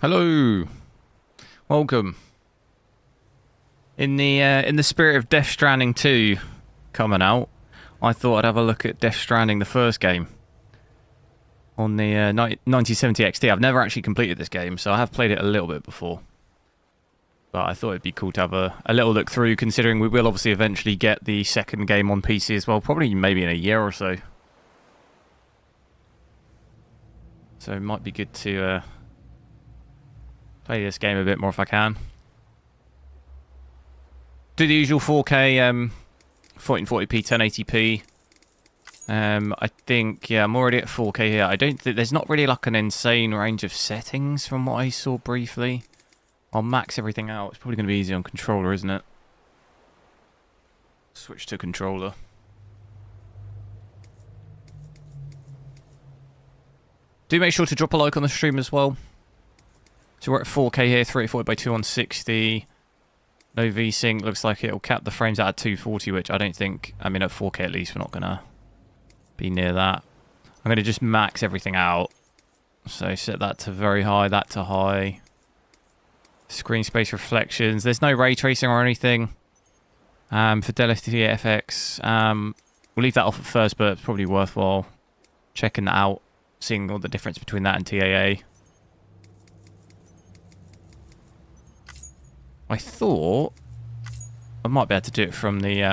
Hello, welcome. In the spirit of Death Stranding 2 coming out, I thought I'd have a look at Death Stranding, the first game, on the 9070 XT. I've never actually completed this game, so I have played it a little bit before. But I thought it'd be cool to have a little look through, considering we will obviously eventually get the second game on PC as well, probably maybe in a year or so. So it might be good to play this game a bit more if I can. Do the usual 4K, 1440p, 1080p. I think, yeah, I'm already at 4K here. I don't think there's not really like an insane range of settings from what I saw briefly. I'll max everything out. It's probably going to be easy on controller, isn't it? Switch to controller. Do make sure to drop a like on the stream as well. So we're at 4K here, 340 by 2160. No VSync. Looks like it'll cap the frames out at 240, which I don't think, I mean at 4K at least, we're not going to be near that. I'm going to just max everything out. So set that to very high, that to high. Screen space reflections. There's no ray tracing or anything. Fidelity FX. We'll leave that off at first, but it's probably worthwhile checking that out, seeing all the difference between that and TAA. I thought I might be able to do it from the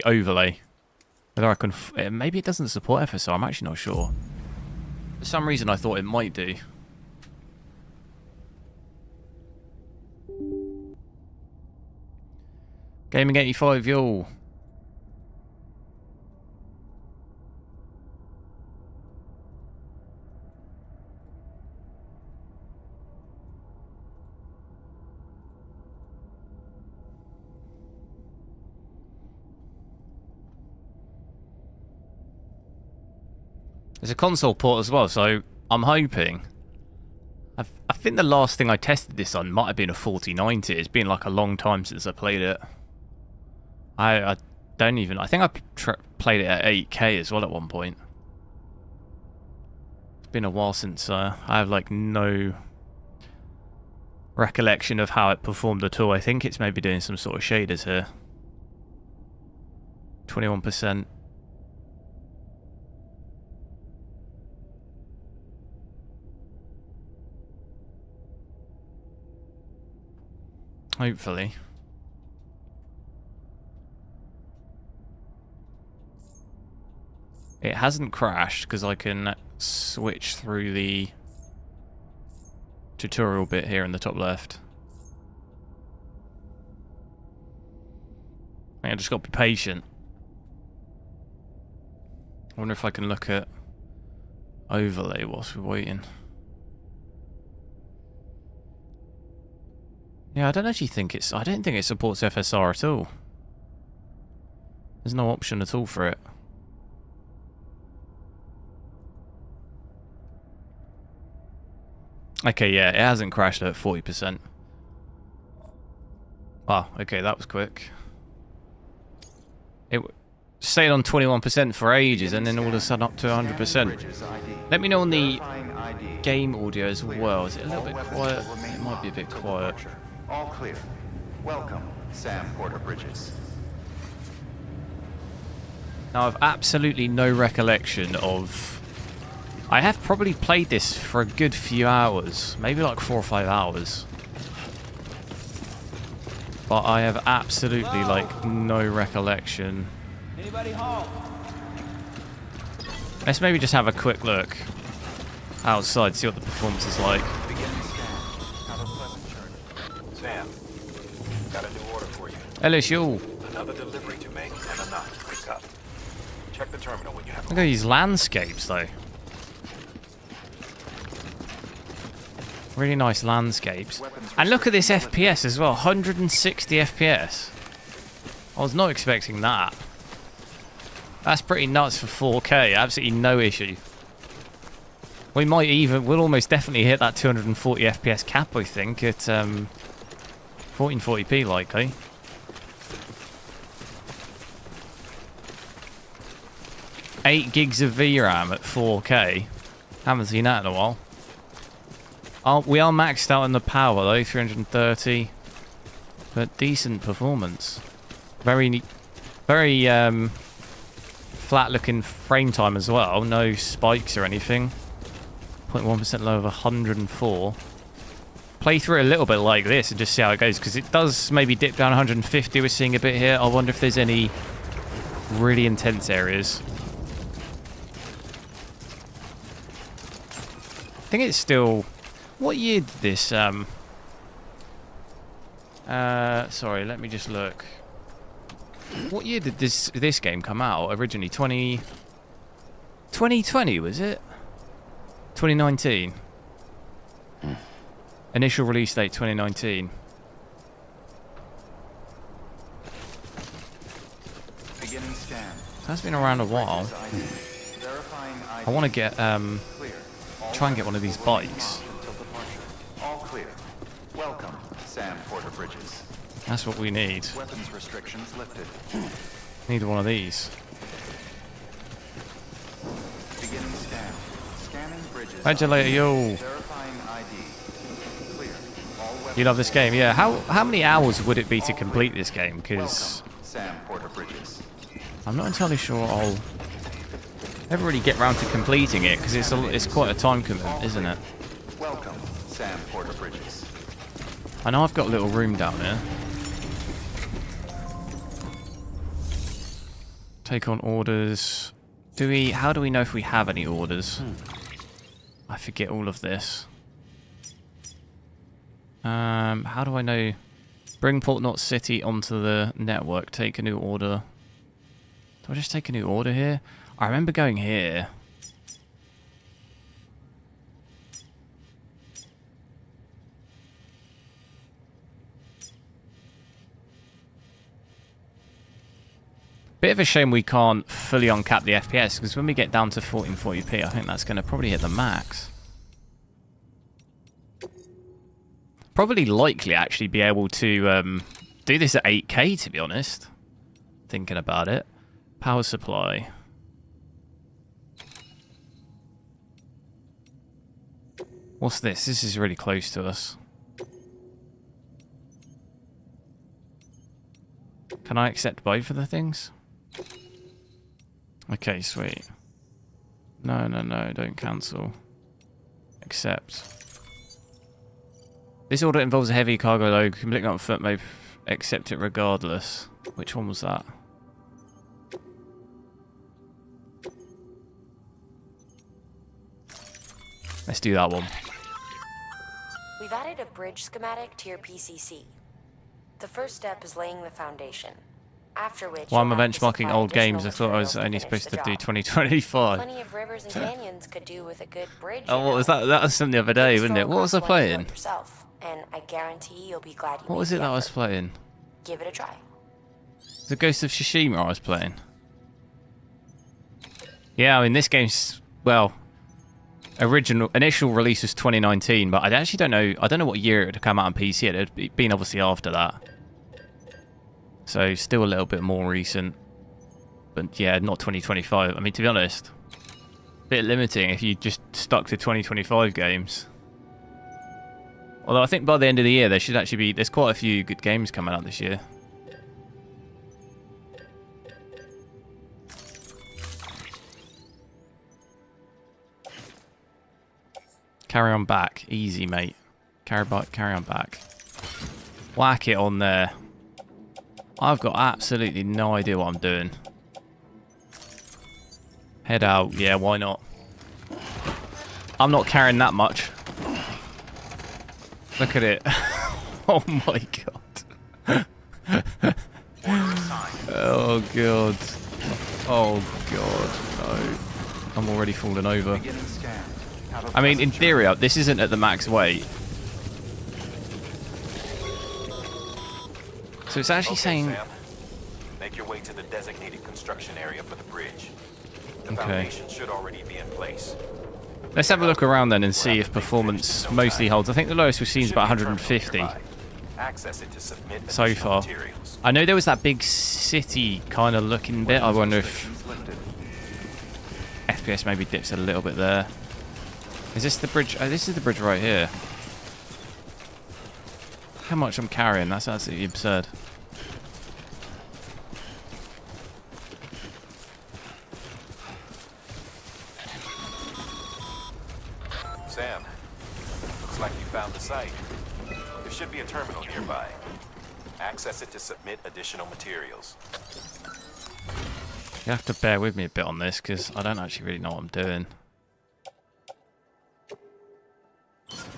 overlay. Whether I can, maybe it doesn't support FSR. I'm actually not sure. For some reason, I thought it might do. Gaming 85, yo. There's a console port as well, so I'm hoping. I think the last thing I tested this on might have been a 4090. It's been like a long time since I played it. I don't even. I think I played it at 8K as well at one point. It's been a while since I have like no recollection of how it performed at all. I think it's maybe doing some sort of shaders here. 21%. Hopefully. It hasn't crashed because I can switch through the tutorial bit here in the top left. I just got to be patient. I wonder if I can look at overlay whilst we're waiting. Yeah, I don't actually think it's... I don't think it supports FSR at all. There's no option at all for it. Okay, yeah, it hasn't crashed at 40%. Wow, okay, that was quick. It stayed on 21% for ages and then all of a sudden up to 100%. Let me know on the game audio as well. Is it a little bit quiet? It might be a bit quiet. All clear. Welcome, Sam Porter Bridges. Now, I've absolutely no recollection of... I have probably played this for a good few hours. Maybe like 4 or 5 hours. But I have absolutely, like, no recollection. Anybody home? Let's maybe just have a quick look outside, see what the performance is like. Sam, got a new order for you. LSU. Another delivery to make and a knot to pick up. Check the terminal when you have. Look at these landscapes, though. Really nice landscapes. And look at this FPS as well, 160 FPS. I was not expecting that. That's pretty nuts for 4K, absolutely no issue. We'll almost definitely hit that 240 FPS cap, I think, at 1440p likely. 8 gigs of VRAM at 4K. Haven't seen that in a while. We are maxed out in the power though, 330. But decent performance. Very flat looking frame time as well. No spikes or anything. 0.1% low of 104. Play through it a little bit like this and just see how it goes, because it does maybe dip down 150. We're seeing a bit here. I wonder if there's any really intense areas. I think it's still... What year did this... sorry, let me just look. What year did this game come out originally? 2020, was it? 2019. Initial release date 2019. Beginning scan. That's been around a while. I want to get try and get one of these bikes. All clear. Welcome, Sam Porter Bridges. That's what we need. Weapons restrictions lifted. Need one of these. Beginning scan. Scanning bridges. Ventilator, yo. Verifying ID. Clear. All weapons. You love this game, yeah. How many hours would it be to complete this game? Because Welcome, Sam Porter Bridges. I'm not entirely sure I'll never really get round to completing it, because it's quite a time commitment, isn't it? Welcome, Sam Porter Bridges. I know I've got a little room down there. Take on orders. How do we know if we have any orders? I forget all of this. How do I know? Bring port not city onto the network. Take a new order. Do I just take a new order here? I remember going here. Bit of a shame we can't fully uncap the FPS, because when we get down to 1440p, I think that's going to probably hit the max. Probably likely actually be able to do this at 8K, to be honest. Thinking about it. Power supply. What's this? This is really close to us. Can I accept both of the things? Okay, sweet. No, don't cancel. Accept. This order involves a heavy cargo load. Completely on foot, may accept it regardless. Which one was that? Let's do that one. We've added a bridge schematic to your PCC. The first step is laying the foundation. After which, Why am I you'll have to benchmarking supply old games? I additional thought I was materials only finish supposed the to do job. 2025. Plenty of rivers and canyons could do with a good bridge. Oh, what was that? That was from the other day, wasn't it? What was I playing? Yourself, and I guarantee you'll be glad you What made was it the that I was effort. playing? Give it a try. The Ghost of Tsushima I was playing. Yeah, I mean, this game's, well, initial release was 2019, but I actually don't know. I don't know what year it would come out on PC. It had been obviously after that. So still a little bit more recent. But yeah, not 2025. I mean, to be honest, a bit limiting if you just stuck to 2025 games. Although I think by the end of the year, there should actually be, there's quite a few good games coming out this year. Carry on back. Easy, mate. Carry on back. Whack it on there. I've got absolutely no idea what I'm doing. Head out. Yeah, why not? I'm not carrying that much. Look at it. Oh my god. Oh god. Oh god. No. I'm already falling over. I mean, in theory, this isn't at the max weight. So it's actually saying... Sam, make your way to the designated construction area for the bridge. The Okay. foundation should already be in place. Let's have a look around then and see if performance mostly holds. I think the lowest we've seen is about 150 Access it to submit so additional far. materials. I know there was that big city kind of looking bit. I wonder if FPS maybe dips a little bit there. Is this the bridge? Oh, this is the bridge right here. How much I'm carrying? That's absolutely absurd. Sam, looks like you found the site. There should be a terminal nearby. Access it to submit additional materials. You have to bear with me a bit on this because I don't actually really know what I'm doing.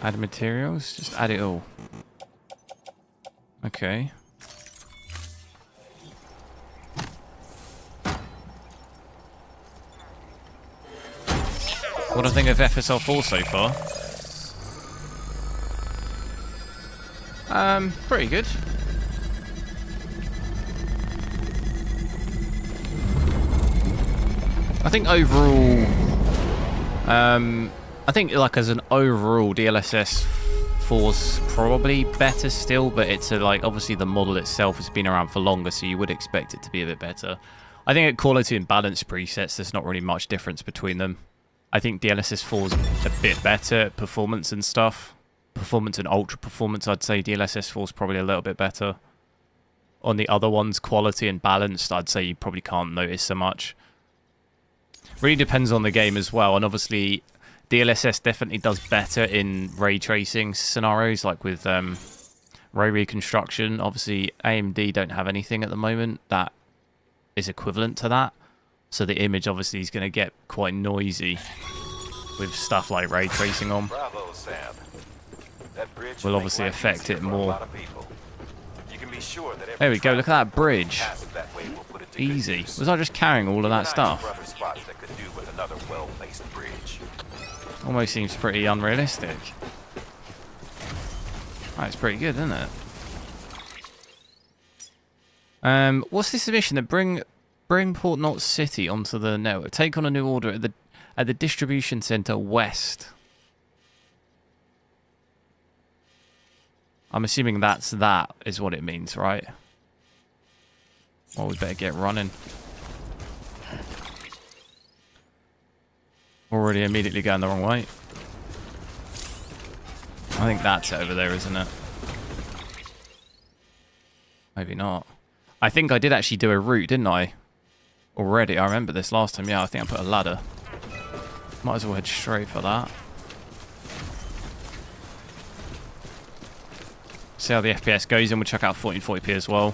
Add materials? Just add it all. Okay. What do I think of FSL4 so far? Pretty good. I think overall, I think like as an overall DLSS 4's probably better still, but it's like obviously the model itself has been around for longer, so you would expect it to be a bit better. I think at quality and balance presets, there's not really much difference between them. I think DLSS 4's a bit better at performance and stuff. Performance and ultra performance, I'd say DLSS 4's probably a little bit better. On the other ones, quality and balanced, I'd say you probably can't notice so much. Really depends on the game as well, and obviously DLSS definitely does better in ray tracing scenarios, like with ray reconstruction. Obviously AMD don't have anything at the moment that is equivalent to that, so the image obviously is going to get quite noisy with stuff like ray tracing on. Bravo, Sam. That bridge Will obviously affect it more. You can be sure that There we go, look at that bridge. that way will put it to Easy. good use. Was I just carrying all of that stuff? Other spots that could do with another well-placed bridge. Almost seems pretty unrealistic. That's pretty good, isn't it? What's this mission? That bring Port Knot City onto the network. Take on a new order at the distribution center west. I'm assuming that is what it means, right? Well, we better get running. Already immediately going the wrong way. I think that's over there, isn't it? Maybe not. I think I did actually do a route, didn't I? Already, I remember this last time. Yeah, I think I put a ladder. Might as well head straight for that. See how the FPS goes, and we'll check out 1440p as well.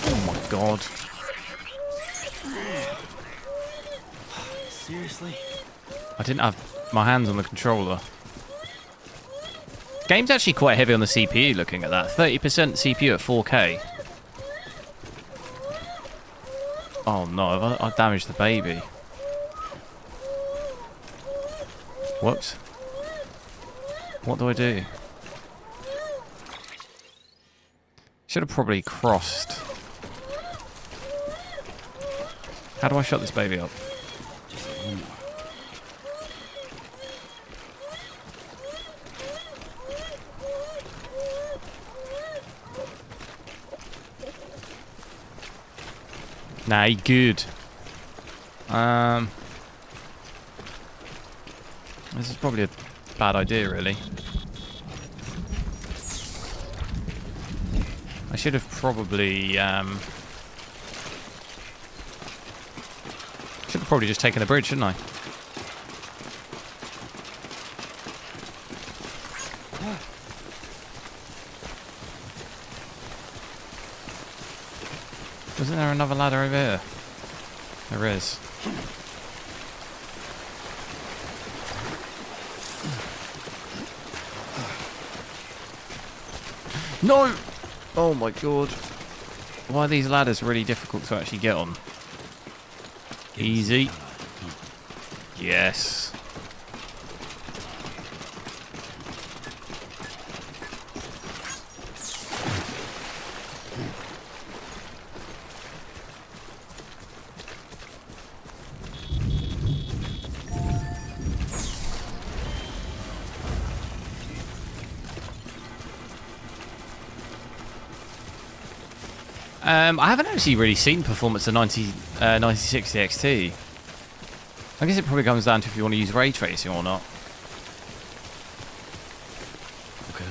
Oh my god. Seriously? I didn't have my hands on the controller. Game's actually quite heavy on the CPU looking at that. 30% CPU at 4K. Oh no, I damaged the baby. Whoops. What do I do? Should have probably crossed. How do I shut this baby up? Nah, he good. This is probably a bad idea, really. I should have probably just taken the bridge, shouldn't I? Wasn't there another ladder over here? There is. No! Oh my god. Why are these ladders really difficult to actually get on? Easy. Yes. I haven't actually really seen performance of 9060 XT. I guess it probably comes down to if you want to use ray tracing or not. Okay.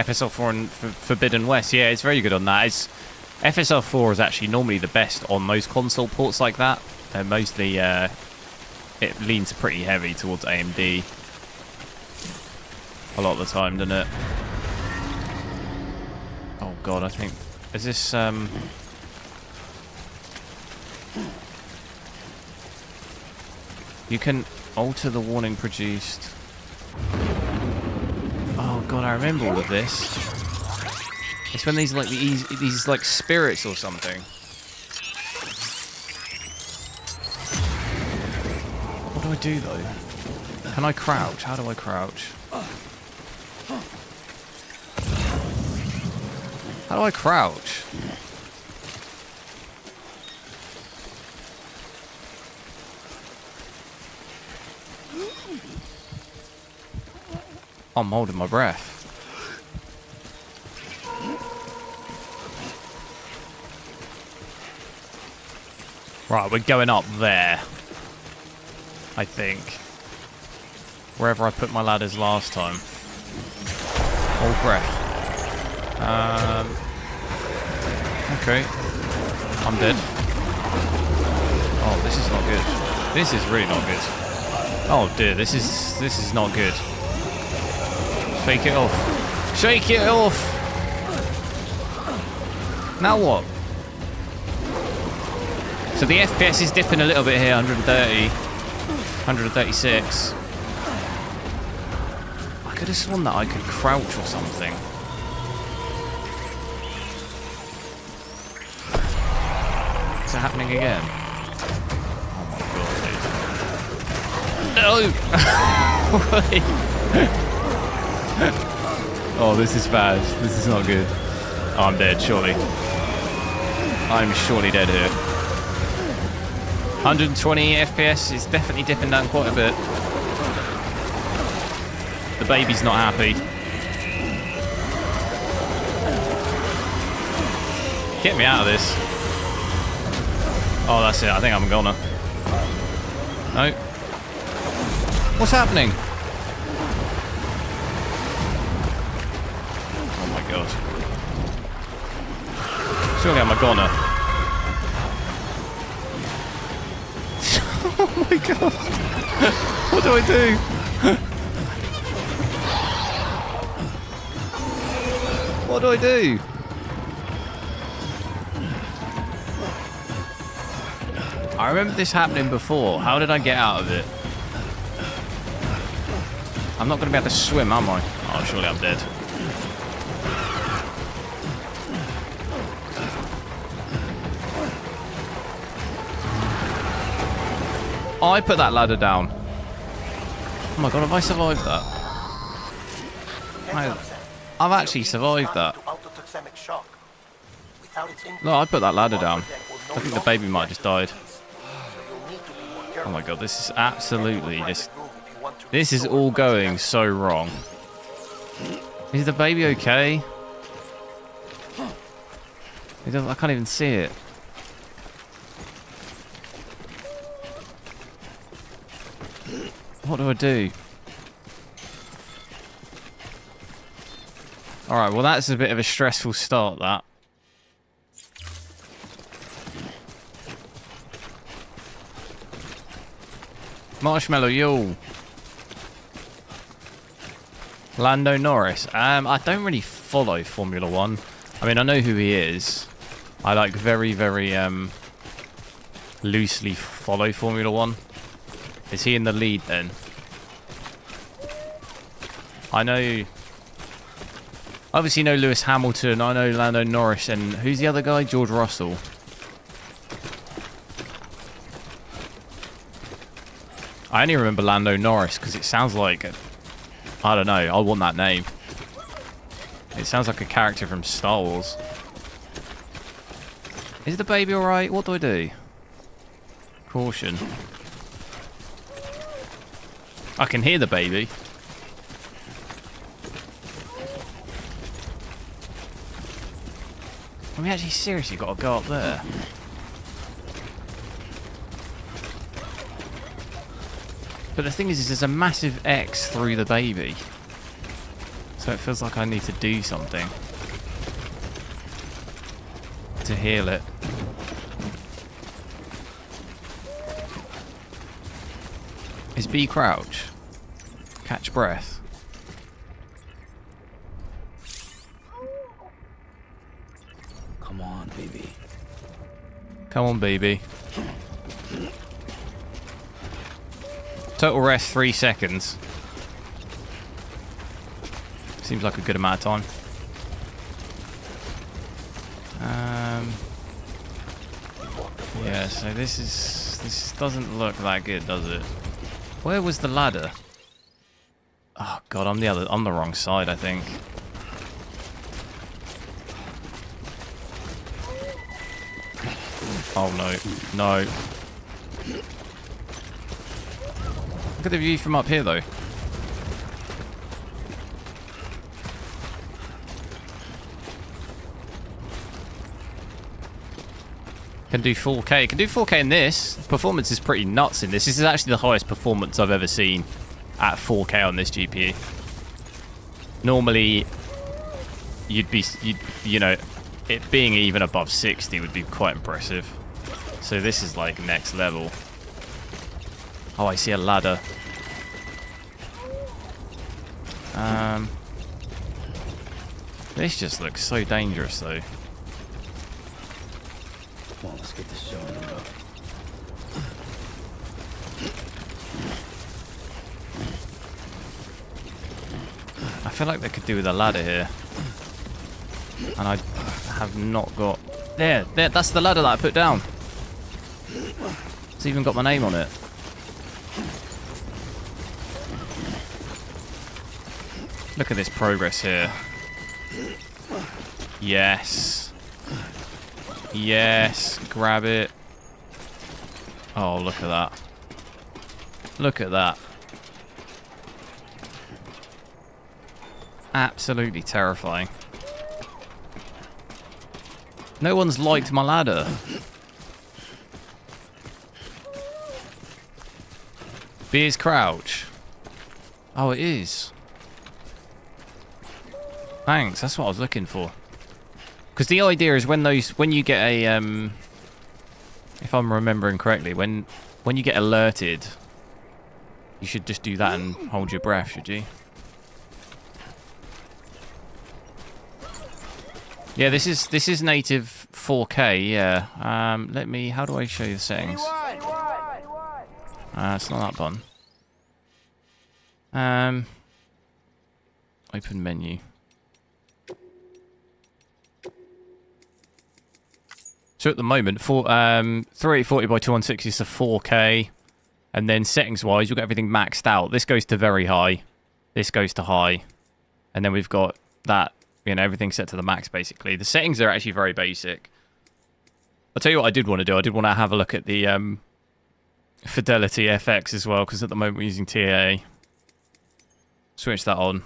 FSL4 and Forbidden West, yeah, it's very good on that. FSL4 is actually normally the best on most console ports like that. They're mostly, it leans pretty heavy towards AMD a lot of the time, doesn't it? Oh god, I think... Is this, You can alter the warning produced... Oh god, I remember all of this. It's when these like these like spirits or something. What do I do though? Can I crouch? How do I crouch? How do I crouch? I'm holding my breath. Right, we're going up there. I think. Wherever I put my ladders last time. Hold breath. Okay. I'm dead. Oh, this is not good. This is really not good. Oh dear, this is not good. Shake it off. Shake it off! Now what? So the FPS is dipping a little bit here, 130, 136. I could have sworn that I could crouch or something. Is it happening again? Oh my god, dude. No! Oh, this is bad. This is not good. Oh, I'm dead, surely. I'm surely dead here. 120 FPS is definitely dipping down quite a bit. The baby's not happy. Get me out of this. Oh, that's it. I think I'm gonna. No. What's happening? Oh my god. Surely I'm a goner. Oh my god. What do I do? What do I do? I remember this happening before. How did I get out of it? I'm not going to be able to swim, am I? Oh, surely I'm dead. I put that ladder down. Oh my god, have I survived that? I've actually survived that. No, I put that ladder down. I think the baby might have just died. Oh my god, this is absolutely just... This is all going so wrong. Is the baby okay? I can't even see it. What do I do? Alright, well that's a bit of a stressful start, that. Marshmallow Yule. Lando Norris. I don't really follow Formula 1. I mean, I know who he is. I like very, very loosely follow Formula 1. Is he in the lead then? I know... Obviously know Lewis Hamilton, I know Lando Norris, and who's the other guy? George Russell. I only remember Lando Norris because it sounds like... I don't know, I want that name. It sounds like a character from Star Wars. Is the baby alright? What do I do? Caution. I can hear the baby. We actually seriously got to go up there. But the thing is there's a massive X through the baby. So it feels like I need to do something to heal it. Is B crouch? Catch breath. Come on, baby. Come on, baby. Total rest 3 seconds. Seems like a good amount of time. Yeah, so this doesn't look that good, does it? Where was the ladder? Oh god, I'm the wrong side, I think. Oh no, no. Look at the view from up here though. Can do 4K. Can do 4K in this. Performance is pretty nuts in this. This is actually the highest performance I've ever seen at 4K on this GPU. Normally, you know, it being even above 60 would be quite impressive. So this is like next level. Oh, I see a ladder. This just looks so dangerous though. Come on, let's get this show on the road. I feel like they could do with a ladder here. And I have not got... There, that's the ladder that I put down. It's even got my name on it. Look at this progress here. Yes. Yes, grab it. Oh, look at that. Look at that. Absolutely terrifying. No one's liked my ladder. B is crouch. Oh, it is. Thanks, that's what I was looking for. Because the idea is when you get a, if I'm remembering correctly, when you get alerted, you should just do that and hold your breath, should you? Yeah, this is native 4K. Yeah. How do I show you the settings? It's not that button. Open menu. So at the moment, 3840 by 2160 is a 4K, and then settings-wise, you'll get everything maxed out. This goes to very high, this goes to high, and then we've got that, you know, everything set to the max basically. The settings are actually very basic. I'll tell you what I did want to do. I did want to have a look at the Fidelity FX as well, because at the moment we're using TAA. Switch that on.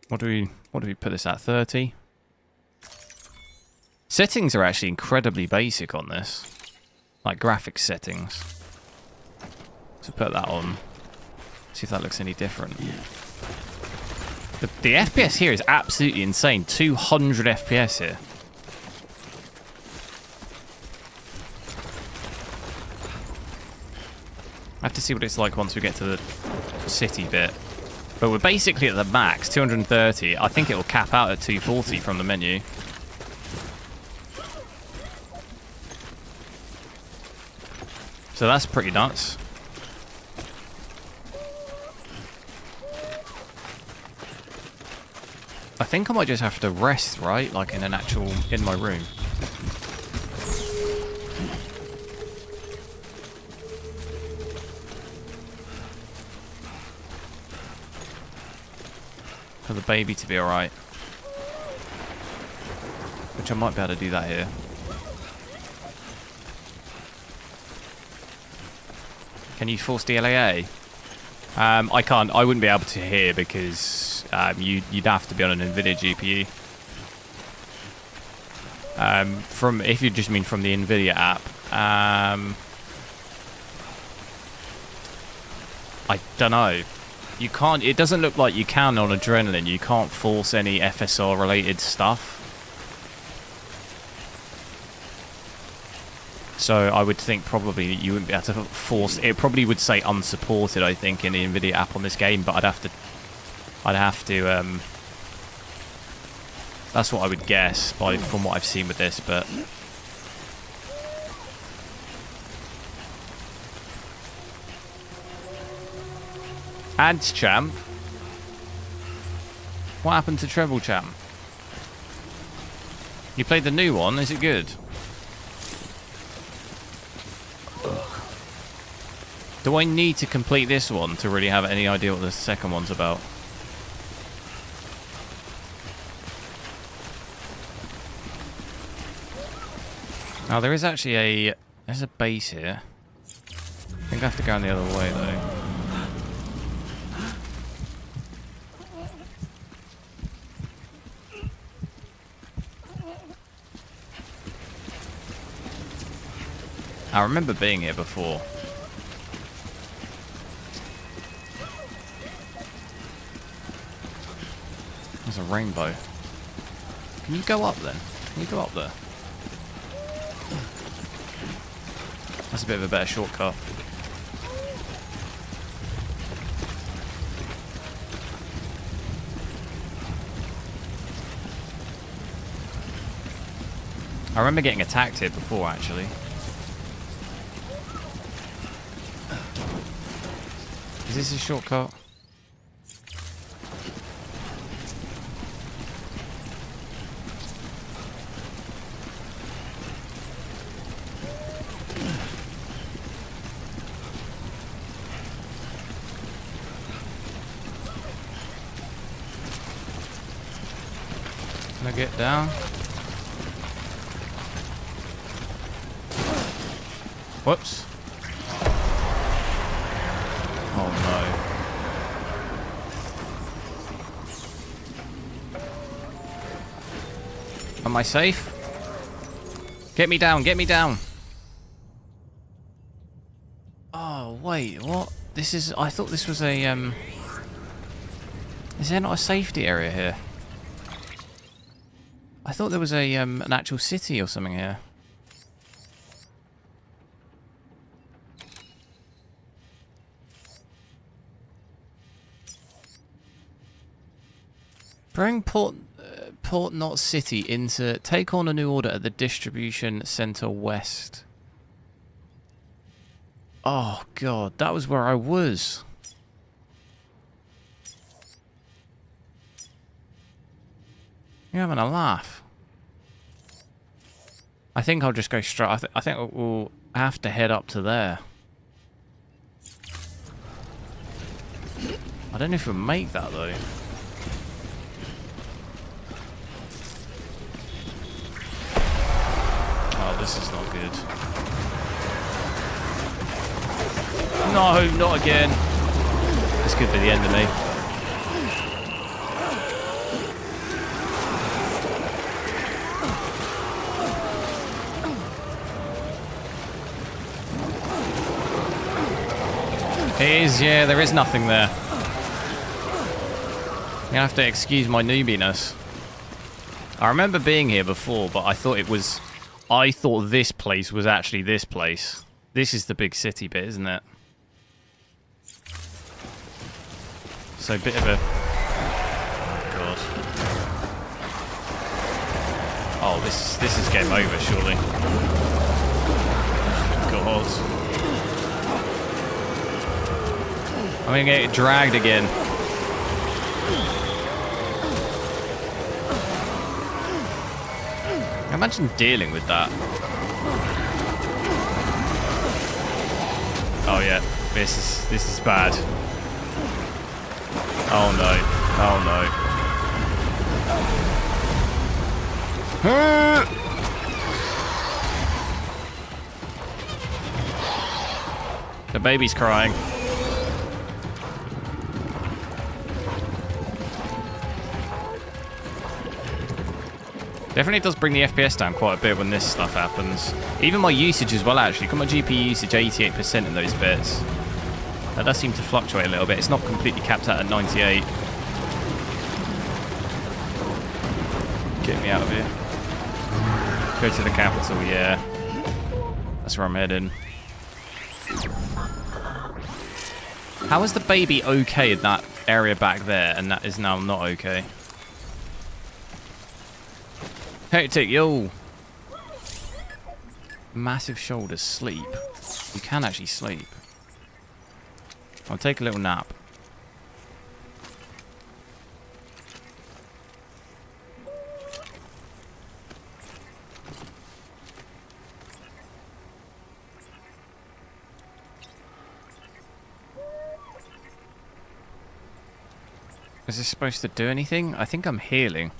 What do we put this at? 30. Settings are actually incredibly basic on this, like graphics settings. So put that on. See if that looks any different. The FPS here is absolutely insane. 200 FPS here. I have to see what it's like once we get to the city bit. But we're basically at the max, 230. I think it will cap out at 240 from the menu. So that's pretty nuts. I think I might just have to rest, right? Like in my room. For the baby to be alright. Which I might be able to do that here. Can you force DLAA? I can't. I wouldn't be able to here because you'd have to be on an NVIDIA GPU. From if you just mean from the NVIDIA app, I don't know. You can't. It doesn't look like you can on Adrenaline. You can't force any FSR related stuff. So I would think probably you wouldn't be able to force. It probably would say unsupported, I think, in the NVIDIA app on this game. But I'd have to. That's what I would guess from what I've seen with this. But Ads Champ. What happened to Treble Champ? You played the new one. Is it good? Do I need to complete this one to really have any idea what the second one's about? Now there is actually there's a base here. I think I have to go in the other way though. I remember being here before. There's a rainbow. Can you go up then? Can you go up there? That's a bit of a better shortcut. I remember getting attacked here before, actually. Is this a shortcut? Can I get down? Whoops. Oh no. Am I safe? Get me down, get me down. Oh, wait, what? This is... I thought this was a, Is there not a safety area here? I thought there was a, an actual city or something here. Bring Port Not City into... Take on a new order at the Distribution Center West. Oh, God. That was where I was. You're having a laugh. I think I'll just go straight... I think we'll have to head up to there. I don't know if we'll make that, though. Oh, this is not good. No, not again. This could be the end of me. It is, yeah, there is nothing there. You have to excuse my noobiness. I remember being here before, but I thought it was... I thought this place was actually this place. This is the big city bit, isn't it? So a bit of a... God. Oh, this is game over, surely. God. I'm gonna get dragged again. Imagine dealing with that. Oh yeah, this is bad. Oh no. Oh no. The baby's crying. Definitely does bring the FPS down quite a bit when this stuff happens. Even my usage as well, actually. Got my GPU usage 88% in those bits. That does seem to fluctuate a little bit. It's not completely capped out at 98. Get me out of here. Go to the capital, yeah. That's where I'm heading. How is the baby okay in that area back there, and that is now not okay? Hectic, yo! Massive shoulders, sleep. You can actually sleep. I'll take a little nap. Is this supposed to do anything? I think I'm healing.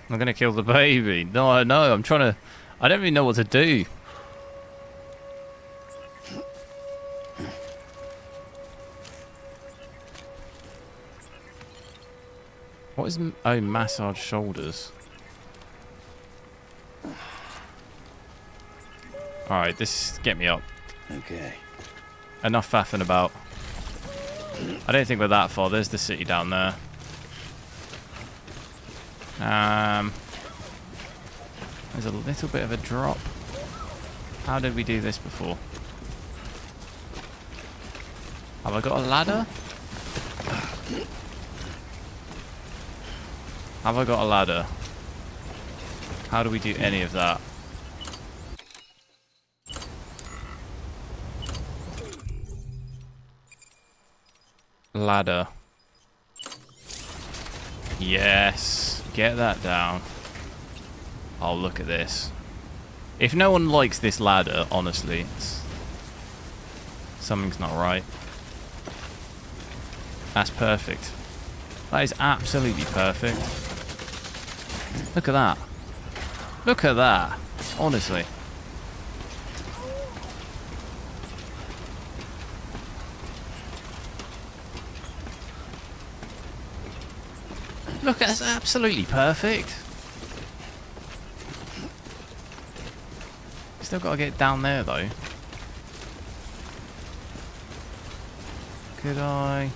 I'm gonna kill the baby. No, I'm trying to... I don't really know what to do. What is... Oh, massage shoulders. Alright, this... Get me up. Okay. Enough faffing about. I don't think we're that far. There's the city down there. There's a little bit of a drop. How did we do this before? Have I got a ladder? Have I got a ladder? How do we do any of that? Ladder. Yes. Get that down. Oh, look at this. If no one likes this ladder, honestly, something's not right. That's perfect. That is absolutely perfect. Look at that. Look at that. Honestly. Look, that's absolutely perfect. Still got to get down there, though. Could I?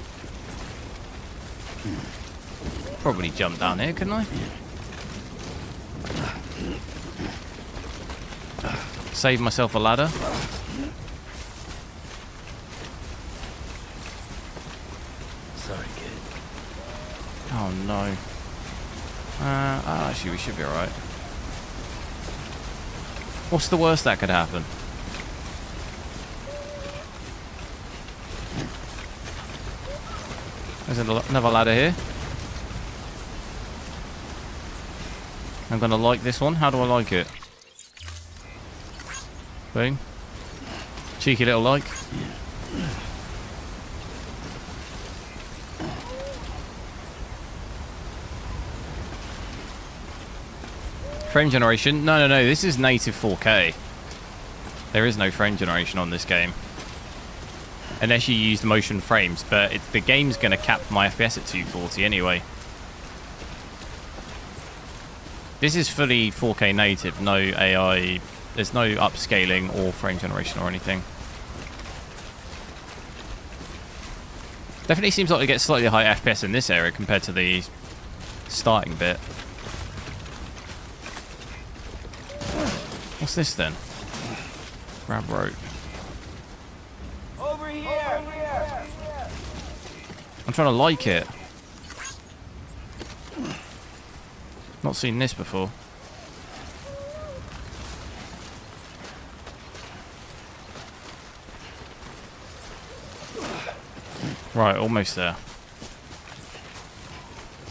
Probably jump down here, couldn't I? Save myself a ladder. Sorry, kid. Oh, no. Actually, we should be alright. What's the worst that could happen? There's another ladder here. I'm going to like this one. How do I like it? Boom. Cheeky little like. Frame generation? No. This is native 4K. There is no frame generation on this game. Unless you use motion frames. But the game's going to cap my FPS at 240 anyway. This is fully 4K native. No AI. There's no upscaling or frame generation or anything. Definitely seems like it gets slightly higher FPS in this area compared to the starting bit. What's this then? Grab rope. Over here! I'm trying to like it. Not seen this before. Right, almost there.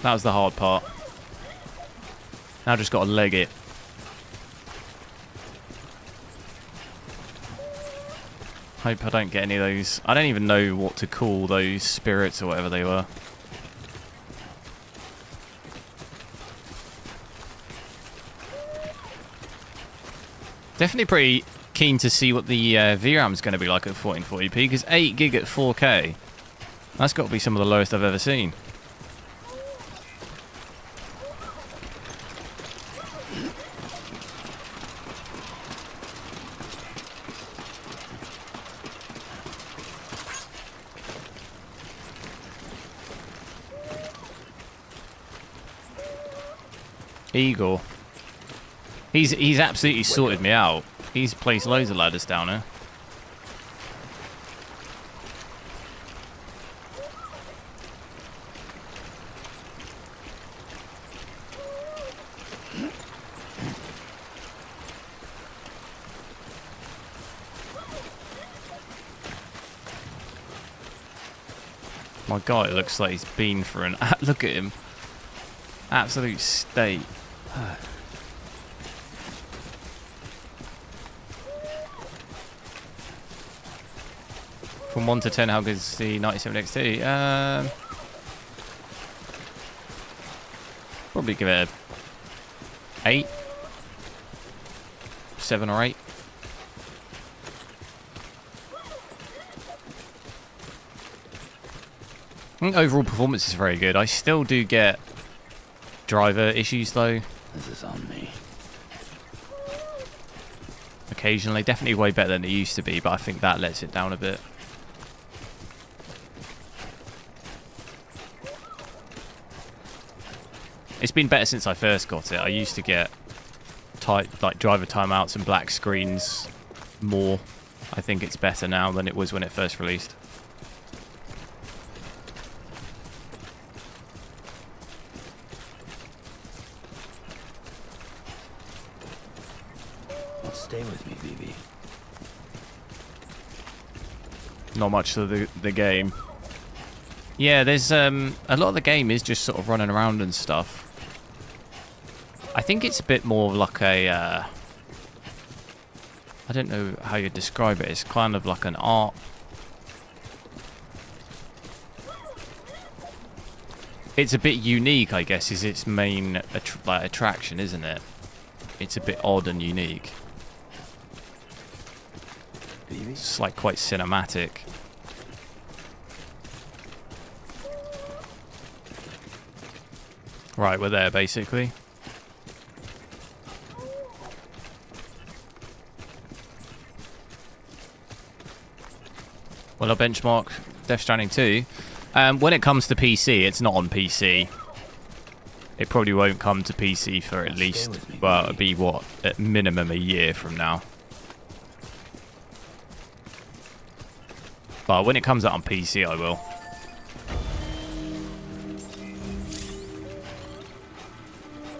That was the hard part. Now just got to leg it. Hope I don't get any of those. I don't even know what to call those spirits or whatever they were. Definitely pretty keen to see what the VRAM's going to be like at 1440p, because 8 gig at 4K, that's got to be some of the lowest I've ever seen. Igor. He's absolutely sorted me out. He's placed loads of ladders down here. My God, it looks like he's been for an... Look at him. Absolute state. From 1 to 10, how good is the 97 XT? Probably give it a 8. 7 or 8. I think overall performance is very good. I still do get driver issues though. This is on me. Occasionally. Definitely way better than it used to be, but I think that lets it down a bit. It's been better since I first got it. I used to get like driver timeouts and black screens more. I think it's better now than it was when it first released. Well, stay with me, BB. Not much of the game. Yeah, there's a lot of the game is just sort of running around and stuff. I think it's a bit more like a I don't know how you describe it. It's kind of like an art. It's a bit unique, I guess, is its main attraction, isn't it? It's a bit odd and unique. BB? It's like quite cinematic. Right, we're there basically. Well, I benchmark Death Stranding 2. When it comes to PC, it's not on PC. It probably won't come to PC for at least, well, it'll be what, at minimum a year from now. But when it comes out on PC, I will.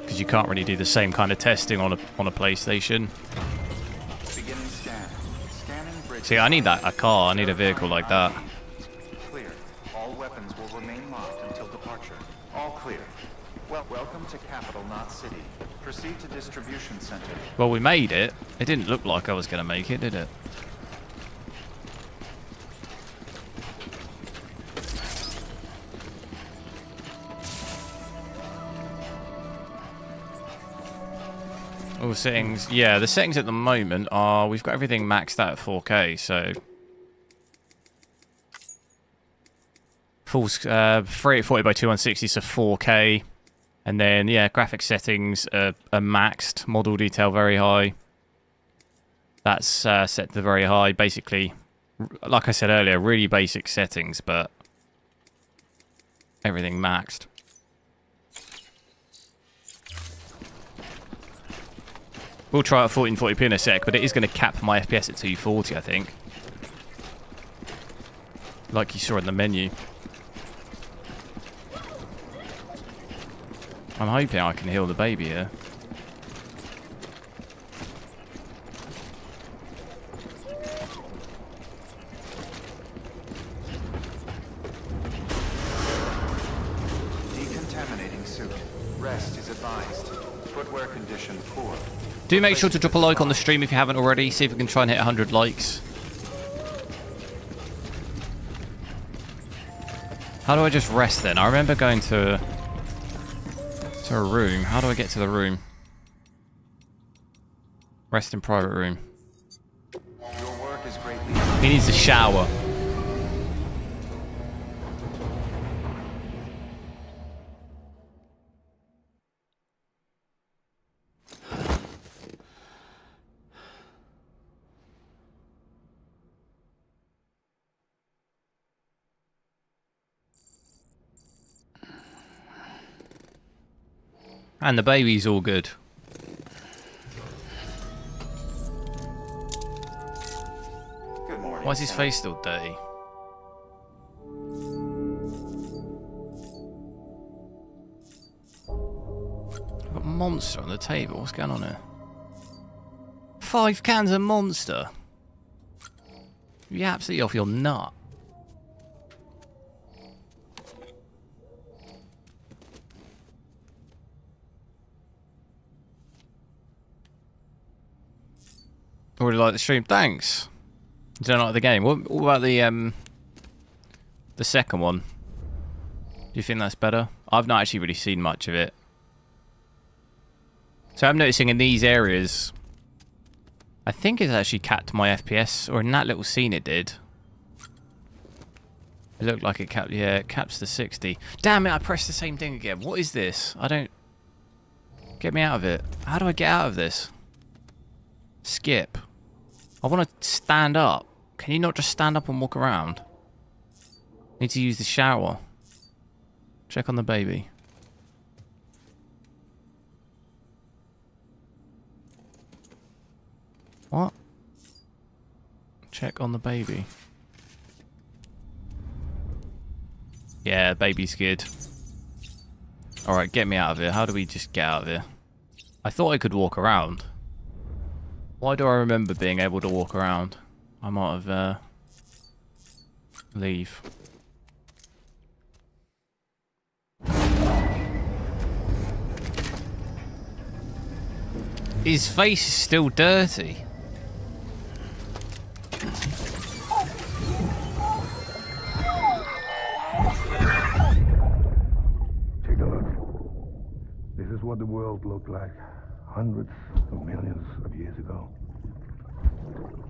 Because you can't really do the same kind of testing on a PlayStation. Beginning scan. Scanning bridge. See, I need a car. I need a vehicle like that. Clear. All weapons will remain locked until departure. All clear. Well, welcome to Capital, not City. Proceed to distribution center. Well, we made it. It didn't look like I was going to make it, did it? All settings, yeah, the settings at the moment are, we've got everything maxed out at 4K, so full 3840 by 2160, so 4K, and then yeah, graphic settings are maxed, model detail very high. That's set to very high, basically, like I said earlier, really basic settings, but everything maxed. We'll try it at 1440p in a sec, but it is going to cap my FPS at 240, I think. Like you saw in the menu. I'm hoping I can heal the baby here. Decontaminating suit. Rest is advised. Footwear condition poor. Do make sure to drop a like on the stream if you haven't already. See if we can try and hit 100 likes. How do I just rest then? I remember going to a room. How do I get to the room? Rest in private room. Your work is greatly... He needs a shower. And the baby's all good. Good morning. Why is his Sam. face still dirty? I've got Monster on the table. What's going on here? 5 cans of Monster. You're absolutely off your nut. Already like the stream. Thanks. Don't like the game. What about the second one? Do you think that's better? I've not actually really seen much of it. So I'm noticing in these areas, I think it's actually capped my FPS, or in that little scene it did. It looked like it capped, yeah, it caps the 60. Damn it, I pressed the same thing again. What is this? I don't... Get me out of it. How do I get out of this? Skip. I want to stand up. Can you not just stand up and walk around? Need to use the shower. Check on the baby. What? Check on the baby. Yeah, baby's good. Alright, get me out of here. How do we just get out of here? I thought I could walk around. Why do I remember being able to walk around? I might have, leave. His face is still dirty. Take a look. This is what the world looked like hundreds of millions of years ago.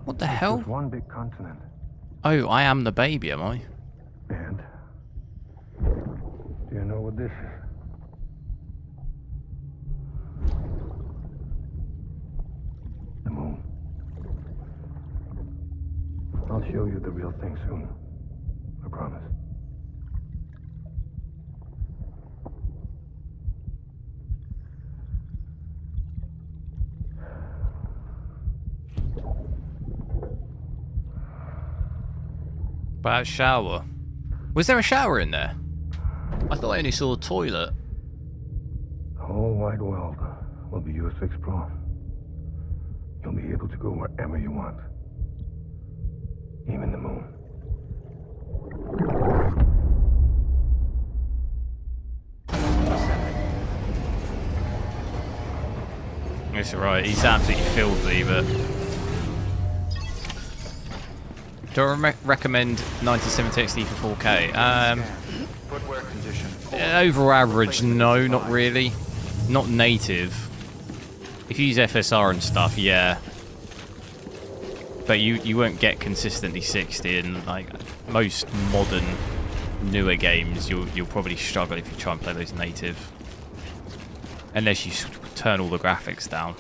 What the It hell? was one big continent. Oh, I am the baby, am I? And do you know what this is? The moon. I'll show you the real thing soon. I promise. About shower. Was there a shower in there? I thought I only saw a toilet. The whole wide world will be yours to explore. You'll be able to go wherever you want. Even the moon. It's alright, he's absolutely filthy, but... Do I recommend 97 XD for 4K? Footwear condition. Over average, no, not really. Not native. If you use FSR and stuff, yeah. But you won't get consistently 60 in like most modern newer games. You'll probably struggle if you try and play those native. Unless you turn all the graphics down.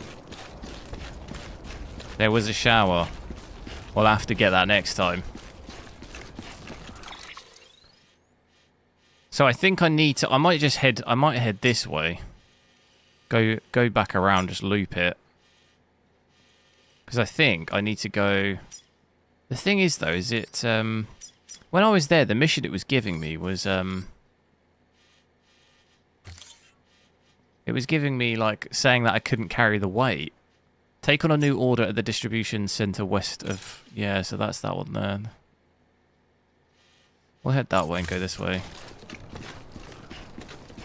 There was a shower. We'll have to get that next time. So I think I need to... I might head this way. Go back around, just loop it. Because I think I need to go... The thing is, though, is it... when I was there, the mission it was giving me was... It was giving me, like, saying that I couldn't carry the weight. Take on a new order at the distribution center west of... Yeah, so that's that one there. We'll head that way and go this way.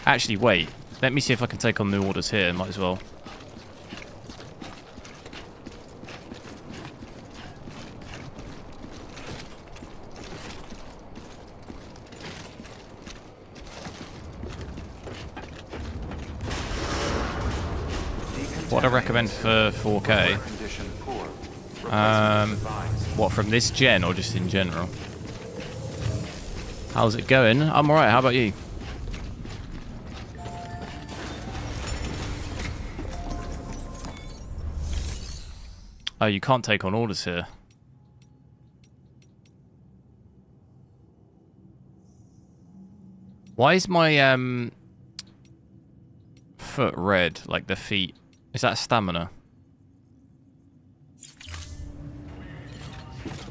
Actually, wait. Let me see if I can take on new orders here. Might as well. What I recommend for 4K? Condition poor. Replacement advised. What, from this gen or just in general? How's it going? I'm alright, how about you? Oh, you can't take on orders here. Why is my foot red, like the feet? Is that stamina?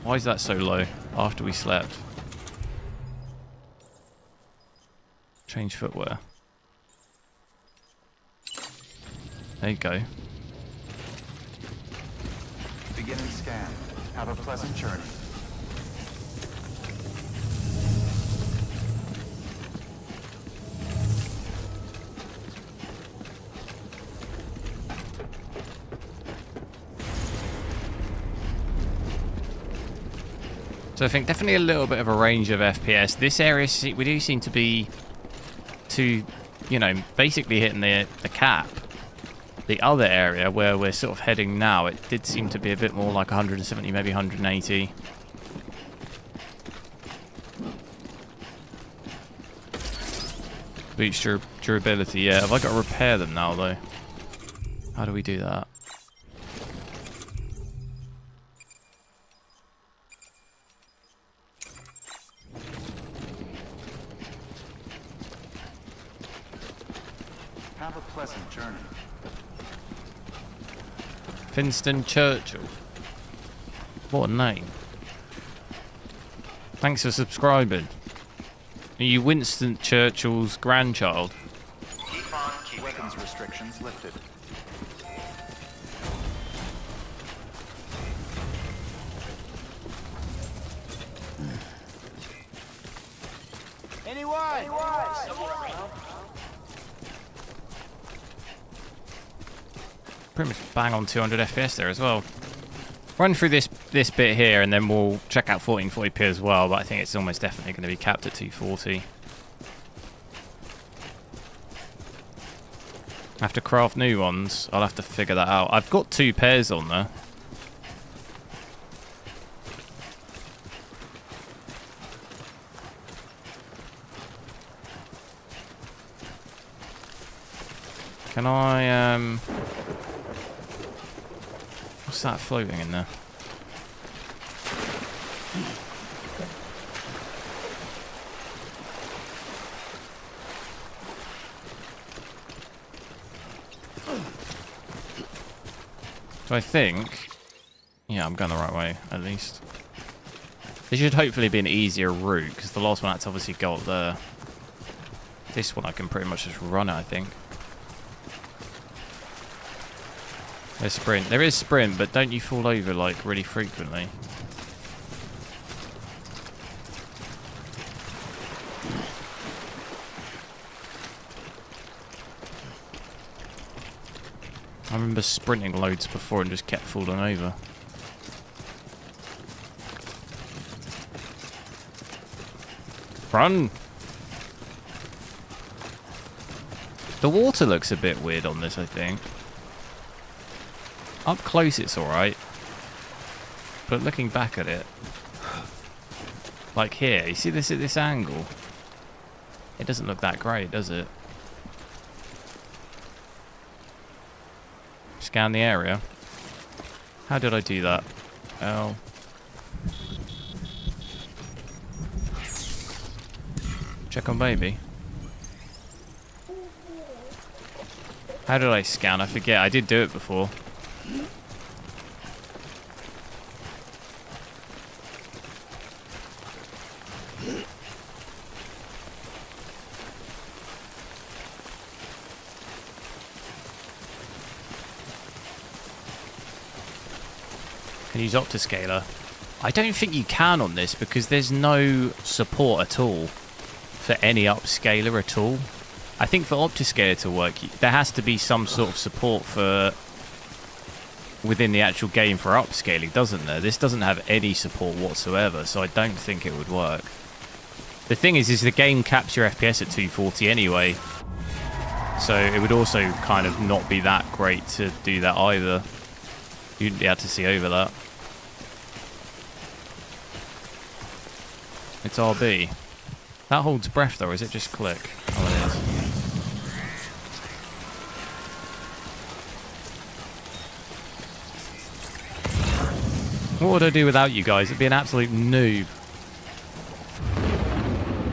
Why is that so low after we slept? Change footwear. There you go. Beginning scan. Have a pleasant journey. So I think definitely a little bit of a range of FPS. This area, we do seem to be you know, basically hitting the cap. The other area where we're sort of heading now, it did seem to be a bit more like 170, maybe 180. Boots durability, yeah. Have I got to repair them now, though? How do we do that? Have a pleasant journey. Finston Churchill. What a name. Thanks for subscribing. Are you Winston Churchill's grandchild? Weapons restrictions lifted. Pretty much bang on 200 FPS there as well. Run through this bit here and then we'll check out 1440p as well, but I think it's almost definitely going to be capped at 240. Have to craft new ones. I'll have to figure that out. I've got 2 pairs on there. Can I, what's that floating in there? So I think, yeah, I'm going the right way, at least. This should hopefully be an easier route, because the last one had to obviously go up there. This one I can pretty much just run it, I think. There's sprint. There is sprint, but don't you fall over, like, really frequently? I remember sprinting loads before and just kept falling over. Run! The water looks a bit weird on this, I think. Up close it's alright. But looking back at it... Like here, you see this at this angle? It doesn't look that great, does it? Scan the area. How did I do that? Oh. Check on baby. How did I scan? I forget. I did do it before. Can use Optiscaler. I don't think you can on this because there's no support at all for any upscaler at all. I think for Optiscaler to work, there has to be some sort of support for within the actual game for upscaling, doesn't there? This doesn't have any support whatsoever, so I don't think it would work. The thing is the game caps your FPS at 240 anyway. So it would also kind of not be that great to do that either. You'd be able to see over that. It's RB. That holds breath though, or is it just click? Oh, it is. What would I do without you guys? It'd be an absolute noob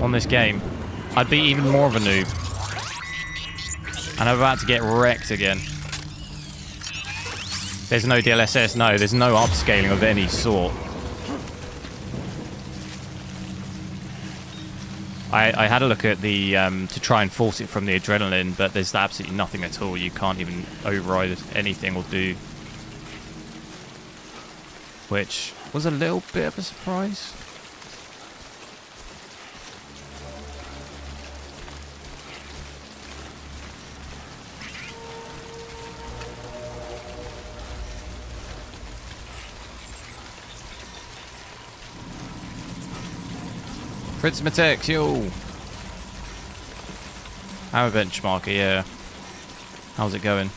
on this game. I'd be even more of a noob. And I'm about to get wrecked again. There's no DLSS, no. There's no upscaling of any sort. I had a look at the, to try and force it from the adrenaline, but there's absolutely nothing at all. You can't even override anything or do. Which was a little bit of a surprise. Prismatex, yo! I'm a benchmarker, yeah. How's it going?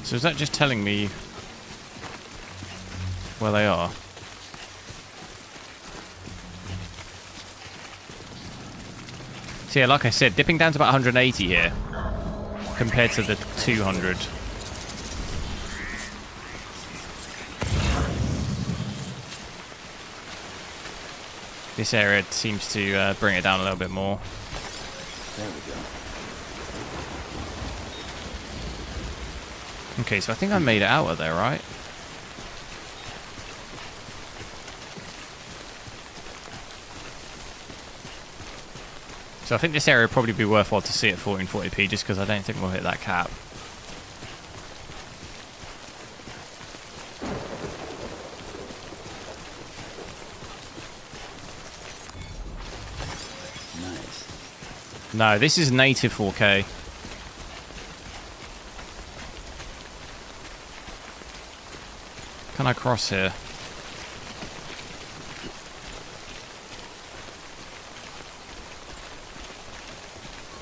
So is that just telling me where they are? So yeah, like I said, dipping down to about 180 here compared to the 200. This area seems to bring it down a little bit more. There we go. Okay, so I think I made it out of there, right? So I think this area would probably be worthwhile to see at 1440p just because I don't think we'll hit that cap. Nice. No, this is native 4K. Can I cross here?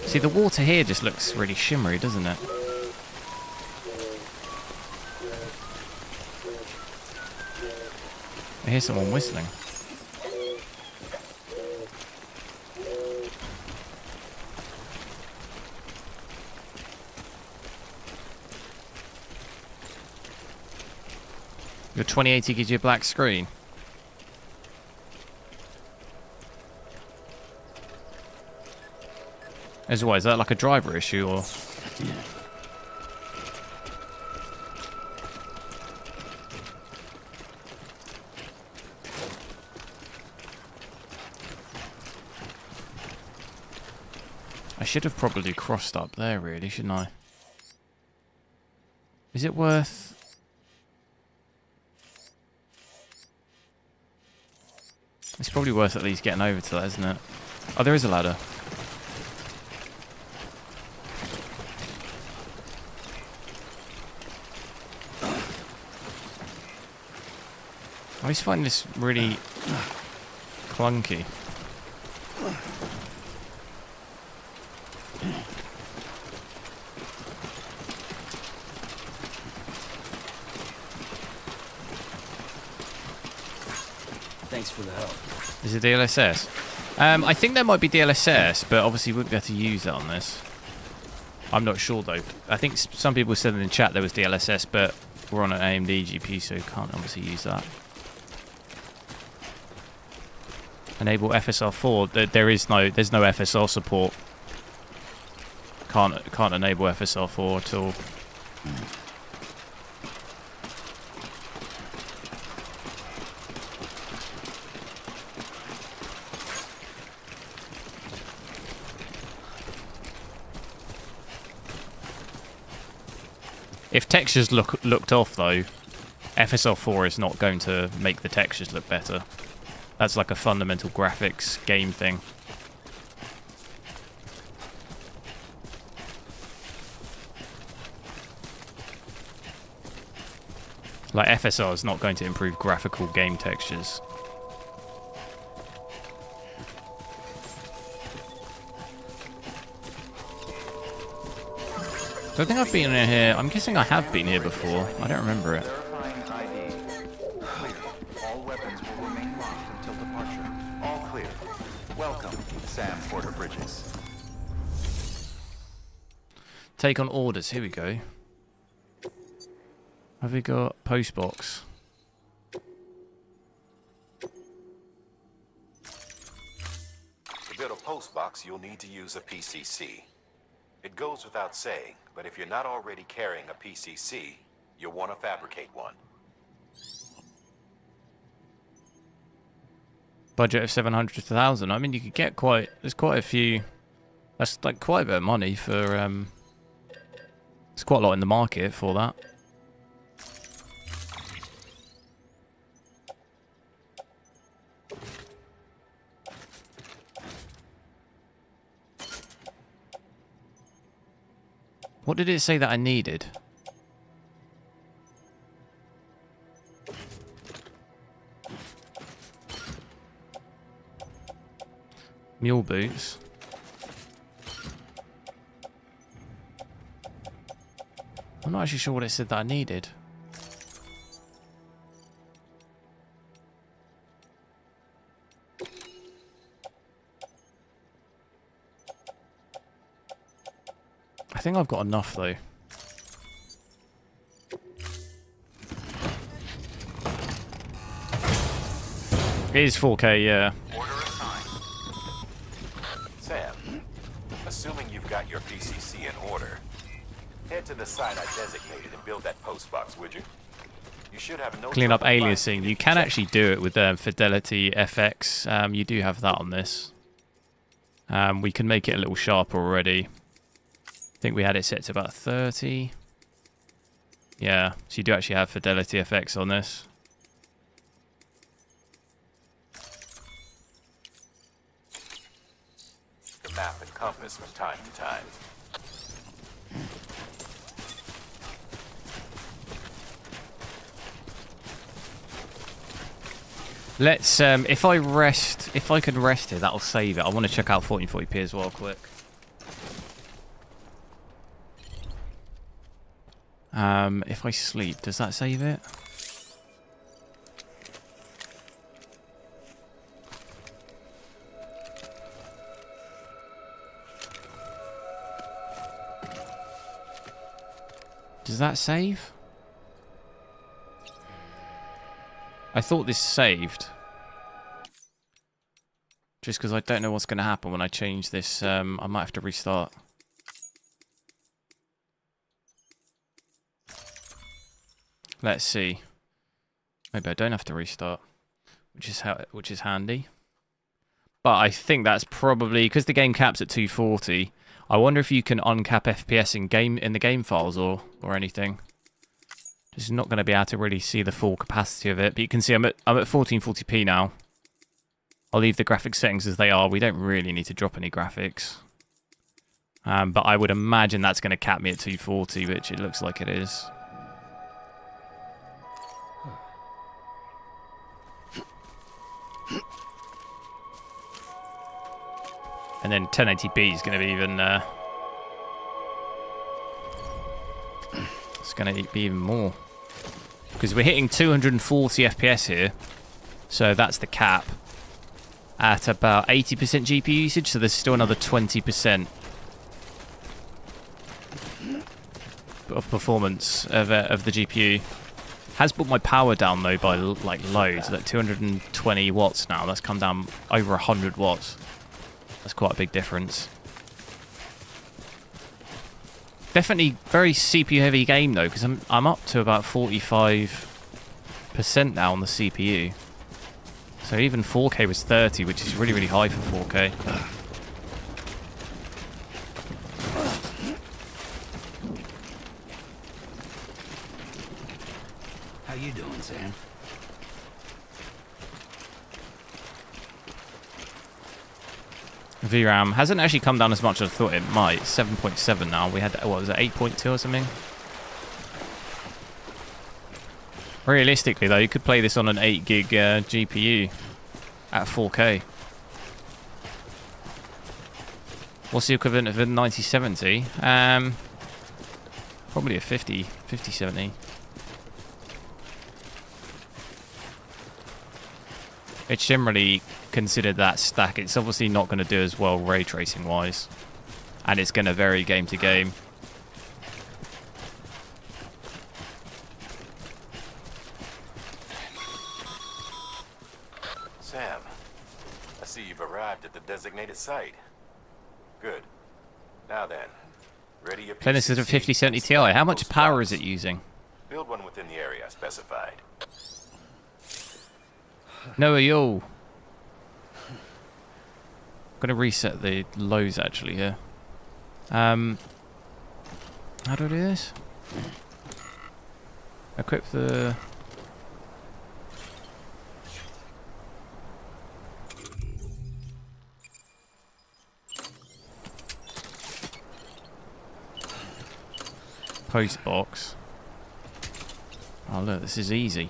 See, the water here just looks really shimmery, doesn't it? I hear someone whistling. Your 2080 gives you a black screen. As well, is that like a driver issue or? Yeah. I should have probably crossed up there, really, shouldn't I? Is it worth? It's probably worth at least getting over to that, isn't it? Oh, there is a ladder. I always find this really clunky. Thanks for the help. Is it DLSS? I think there might be DLSS, but obviously we wouldn't be able to use that on this. I'm not sure though. I think some people said in the chat there was DLSS, but we're on an AMD GPU, so can't obviously use that. Enable FSR4. There's no FSR support. Can't enable FSR4 at all. If textures looked off though, FSR 4 is not going to make the textures look better. That's like a fundamental graphics game thing. Like, FSR is not going to improve graphical game textures. So I think I've been in here. I'm guessing I have been here before. I don't remember it. Verifying ID. Clear. All weapons will remain locked until departure. All clear. Welcome, Sam Porter Bridges. Take on orders. Here we go. Have we got postbox? To build a postbox, you'll need to use a PCC. It goes without saying, but if you're not already carrying a PCC, you'll want to fabricate one. Budget of 700 to 1,000. I mean, you could get there's quite a few. That's like quite a bit of money for. There's quite a lot in the market for that. What did it say that I needed? Mule boots. I'm not actually sure what it said that I needed. I think I've got enough though. It is 4K, yeah. Order assigned. Sam, assuming you've got your PCC in order, head to the site I designated and build that postbox, would you? You should have no Clean up trouble aliasing. finding You it. can actually do it with Fidelity FX. You do have that on this. We can make it a little sharper already. I think we had it set to about 30. Yeah, so you do actually have Fidelity FX on this. The map and compass from time to time. Let's, if I can rest here, that'll save it. I want to check out 1440p as well, quick. If I sleep, does that save it? Does that save? I thought this saved. Just because I don't know what's going to happen when I change this. I might have to restart. Let's see. Maybe I don't have to restart, which is handy. But I think that's probably because the game caps at 240. I wonder if you can uncap FPS in the game files or anything. Just not going to be able to really see the full capacity of it. But you can see I'm at 1440p now. I'll leave the graphics settings as they are. We don't really need to drop any graphics. But I would imagine that's going to cap me at 240, which it looks like it is. And then 1080p is going to be even... it's going to be even more. Because we're hitting 240 FPS here. So that's the cap. At about 80% GPU usage, so there's still another 20% of performance of the GPU. Has brought my power down though by like loads, like 220 watts now. That's come down over 100 watts. That's quite a big difference. Definitely very CPU heavy game though, because I'm up to about 45% now on the CPU. So even 4K was 30, which is really, really high for 4K. How you doing, Sam? VRAM hasn't actually come down as much as I thought it might. 7.7 now. We had, what was it, 8.2 or something? Realistically, though, you could play this on an 8 gig GPU at 4K. What's the equivalent of a 9070? Probably a 5070. It's generally considered that stack. It's obviously not going to do as well ray tracing wise, and it's going to vary game to game. Sam, I see you've arrived at the designated site. Good. Now then, ready your Playing this is a PCC 5070 Ti. How much power is it using? Build one within the area specified. No, yo. I'm gonna reset the lows actually here. How do I do this? Equip the. Post box. Oh look, this is easy.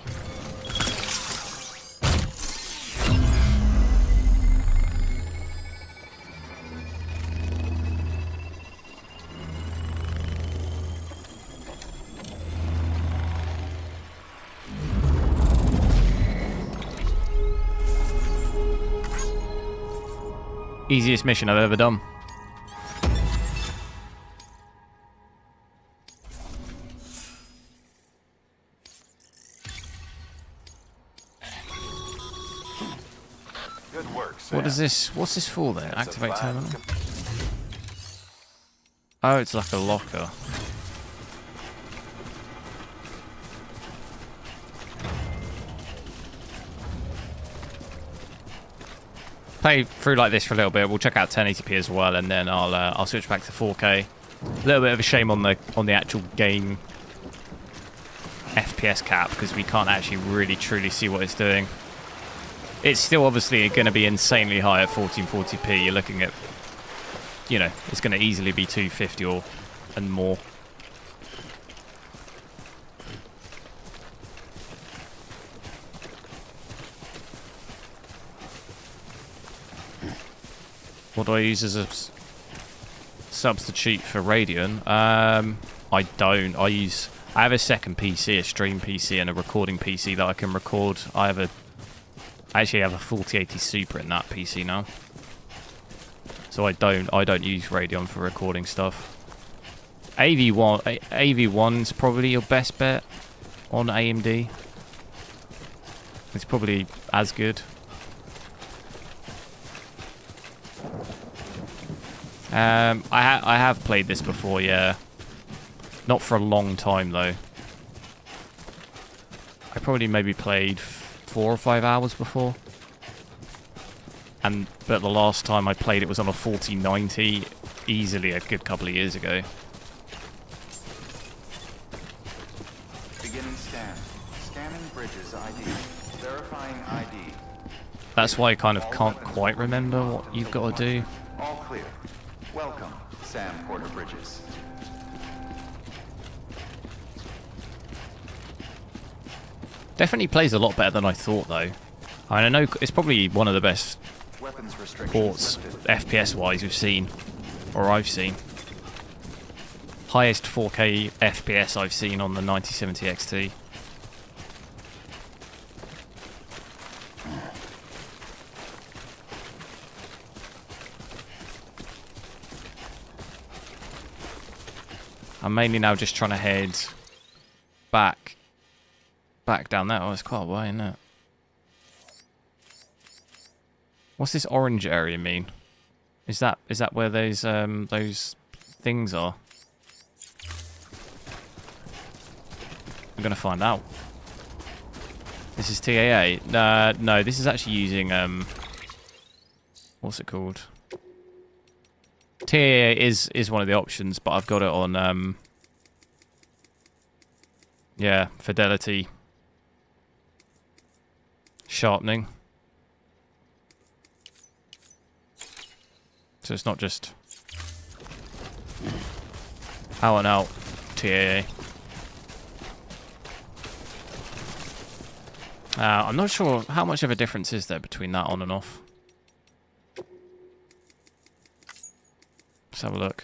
Easiest mission I've ever done. Good work, Sam. What is this? What's this for then? That's a Activate fine terminal? Oh, it's like a locker. Play through like this for a little bit. We'll check out 1080p as well, and then I'll switch back to 4K. A little bit of a shame on the actual game FPS cap, because we can't actually really truly see what it's doing. It's still obviously going to be insanely high at 1440p. You're looking at, you know, it's going to easily be 250 or and more. What do I use as a substitute for Radeon? I don't. I have a second PC, a stream PC, and a recording PC that I can record. I actually have a 4080 Super in that PC now. So I don't use Radeon for recording stuff. AV1's probably your best bet on AMD. It's probably as good. I have played this before, yeah. Not for a long time though. I probably maybe played 4 or 5 hours before. But the last time I played it was on a 4090, easily a good couple of years ago. Beginning scan. Scanning bridges ID. Verifying ID. That's why I kind of can't quite remember what you've got to do. All clear. Welcome, Sam Porter Bridges. Definitely plays a lot better than I thought though. I know it's probably one of the best Weapons restrictions ports lifted. FPS wise we've seen, or I've seen. Highest 4K FPS I've seen on the 9070 XT. I'm mainly now just trying to head back down there. Oh, it's quite a way, isn't it? What's this orange area mean? Is that where those things are? I'm gonna find out. This is TAA. No, this is actually using what's it called? TAA is one of the options, but I've got it on yeah, Fidelity sharpening. So it's not just out and out TAA. I'm not sure how much of a difference is there between that on and off. Let's have a look.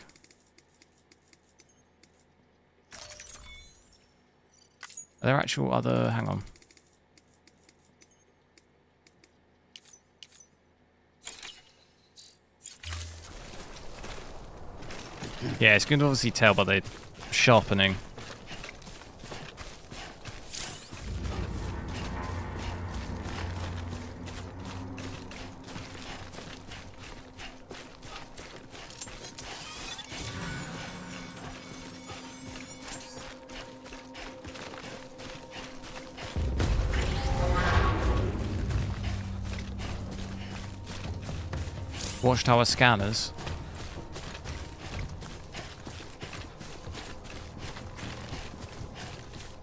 Are there actual other... Hang on. Yeah, it's going to obviously tell by the sharpening. Watchtower scanners.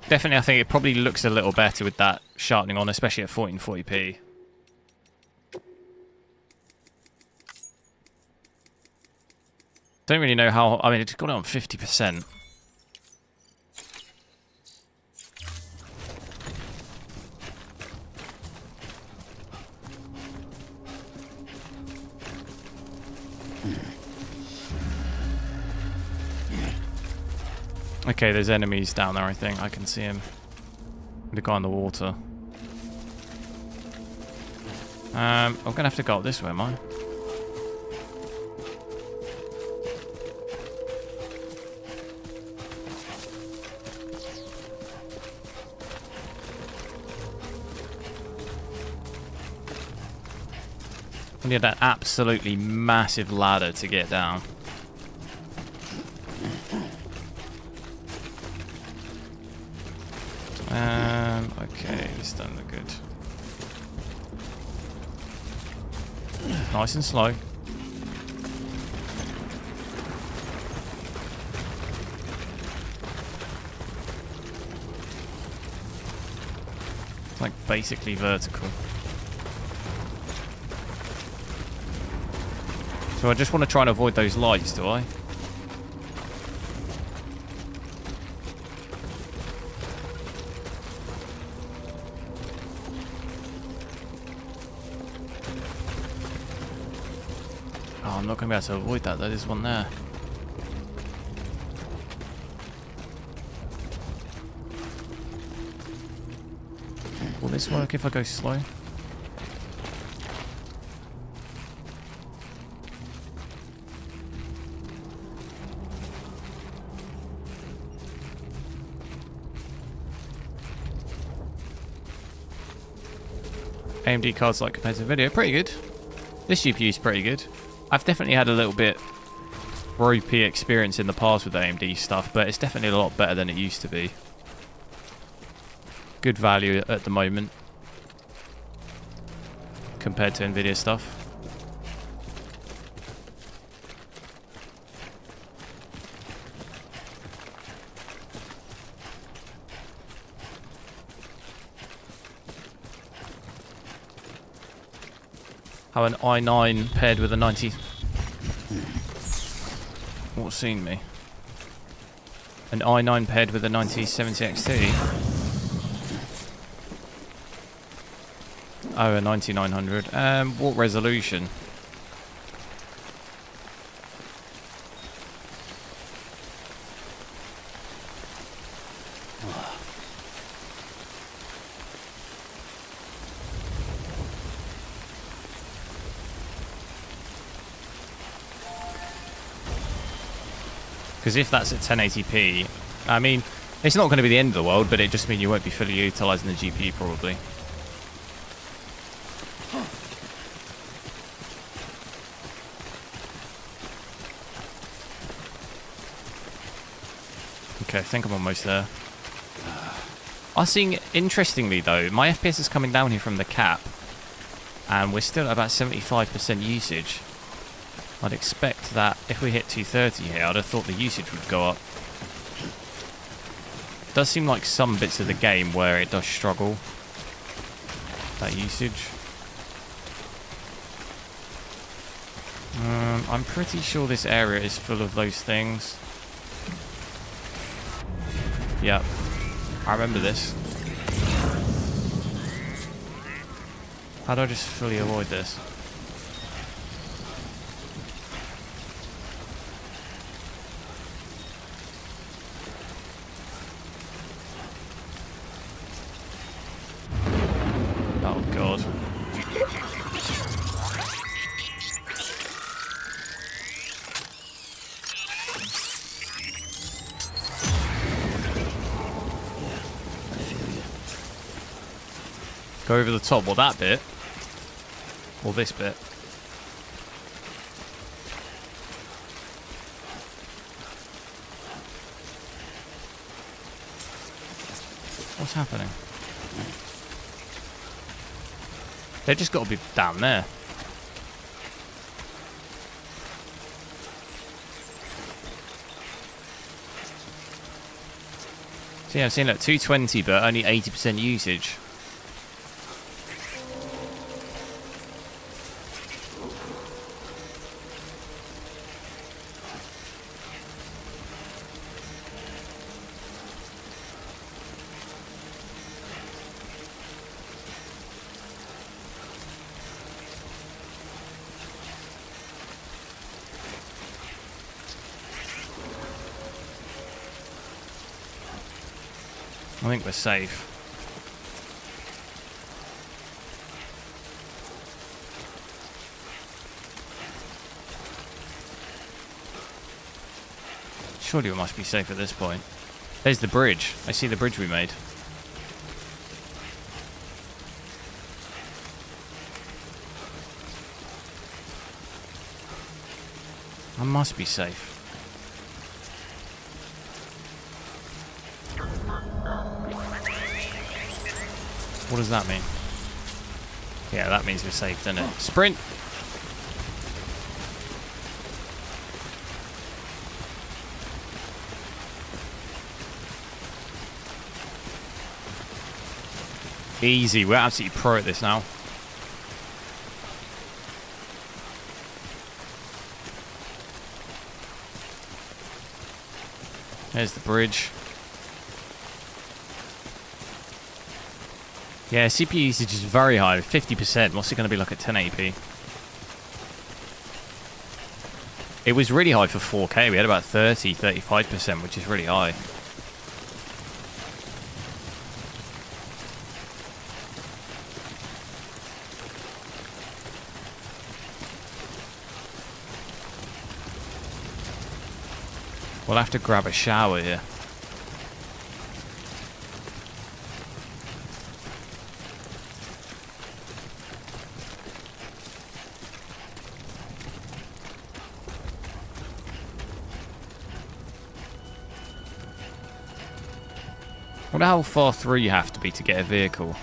Definitely, I think it probably looks a little better with that sharpening on, especially at 1440p. Don't really know how... I mean, it's got it on 50%. Okay, there's enemies down there, I think. I can see him. The guy in the water. I'm going to have to go up this way, am I? We need that absolutely massive ladder to get down. Okay, this doesn't look good. Nice and slow. It's like basically vertical. So I just want to try and avoid those lights, do I? Oh, I'm not going to be able to avoid that. There's one there. Will this work if I go slow? AMD cards like compared to video, pretty good. This GPU is pretty good. I've definitely had a little bit ropey experience in the past with AMD stuff, but it's definitely a lot better than it used to be. Good value at the moment compared to Nvidia stuff. How an i9 paired with a 90... What's seen me? An i9 paired with a 9070 XT. Oh, a 9900. What resolution? Because if that's at 1080p, I mean, it's not going to be the end of the world, but it just means you won't be fully utilising the GPU probably. Okay, I think I'm almost there. I'm seeing, interestingly though, my FPS is coming down here from the cap, and we're still at about 75% usage. I'd expect that if we hit 230 here, I'd have thought the usage would go up. It does seem like some bits of the game where it does struggle. that usage. I'm pretty sure this area is full of those things. Yep. I remember this. How do I just fully avoid this? Oh god. Go over the top. Well, that bit. Or this bit. What's happening? They just got to be down there. So yeah, I've seen like 220, but only 80% usage. I think we're safe. Surely we must be safe at this point. There's the bridge. I see the bridge we made. I must be safe. What does that mean? Yeah, that means we're safe, doesn't it? Sprint! Easy, we're absolutely pro at this now. There's the bridge. Yeah, CPU usage is very high, 50%. What's it going to be like at 1080p? It was really high for 4K. We had about 30, 35%, which is really high. We'll have to grab a shower here. I wonder how far through you have to be to get a vehicle.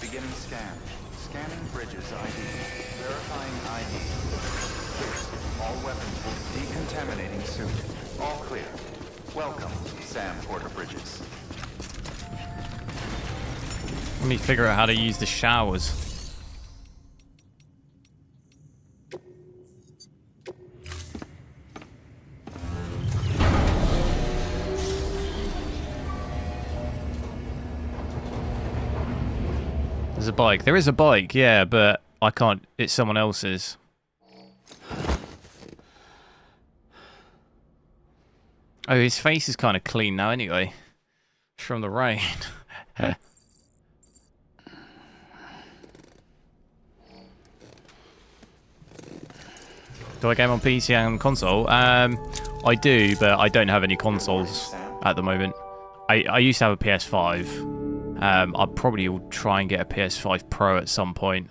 Beginning scan. Scanning bridges ID. Verifying ID. Clear. All weapons will be decontaminating soon. All clear. Welcome, Sam Porter Bridges. Let me figure out how to use the showers. There's a bike. There is a bike, yeah, but I can't. It's someone else's. Oh, his face is kind of clean now anyway. From the rain. Do I game on PC and console? I do, but I don't have any consoles at the moment. I used to have a PS5. I probably will try and get a PS5 Pro at some point,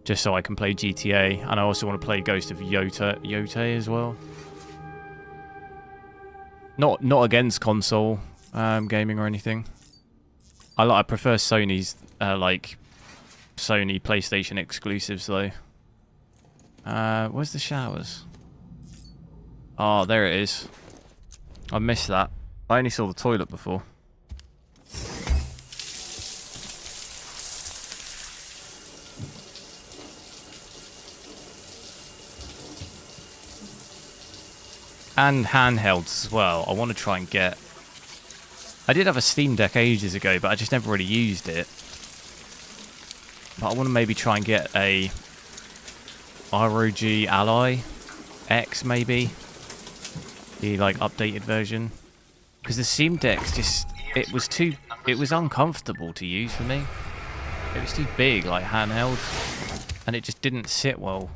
just so I can play GTA, and I also want to play Ghost of Yota as well. Not against console gaming or anything. I prefer Sony's like Sony PlayStation exclusives though. Where's the showers? Oh, there it is. I missed that. I only saw the toilet before. And handhelds as well. I want to try and get... I did have a Steam Deck ages ago, but I just never really used it. But I want to maybe try and get a ROG Ally X, maybe. The, like, updated version. Because the Steam Deck just... It was uncomfortable to use for me. It was too big, like, handheld. And it just didn't sit well.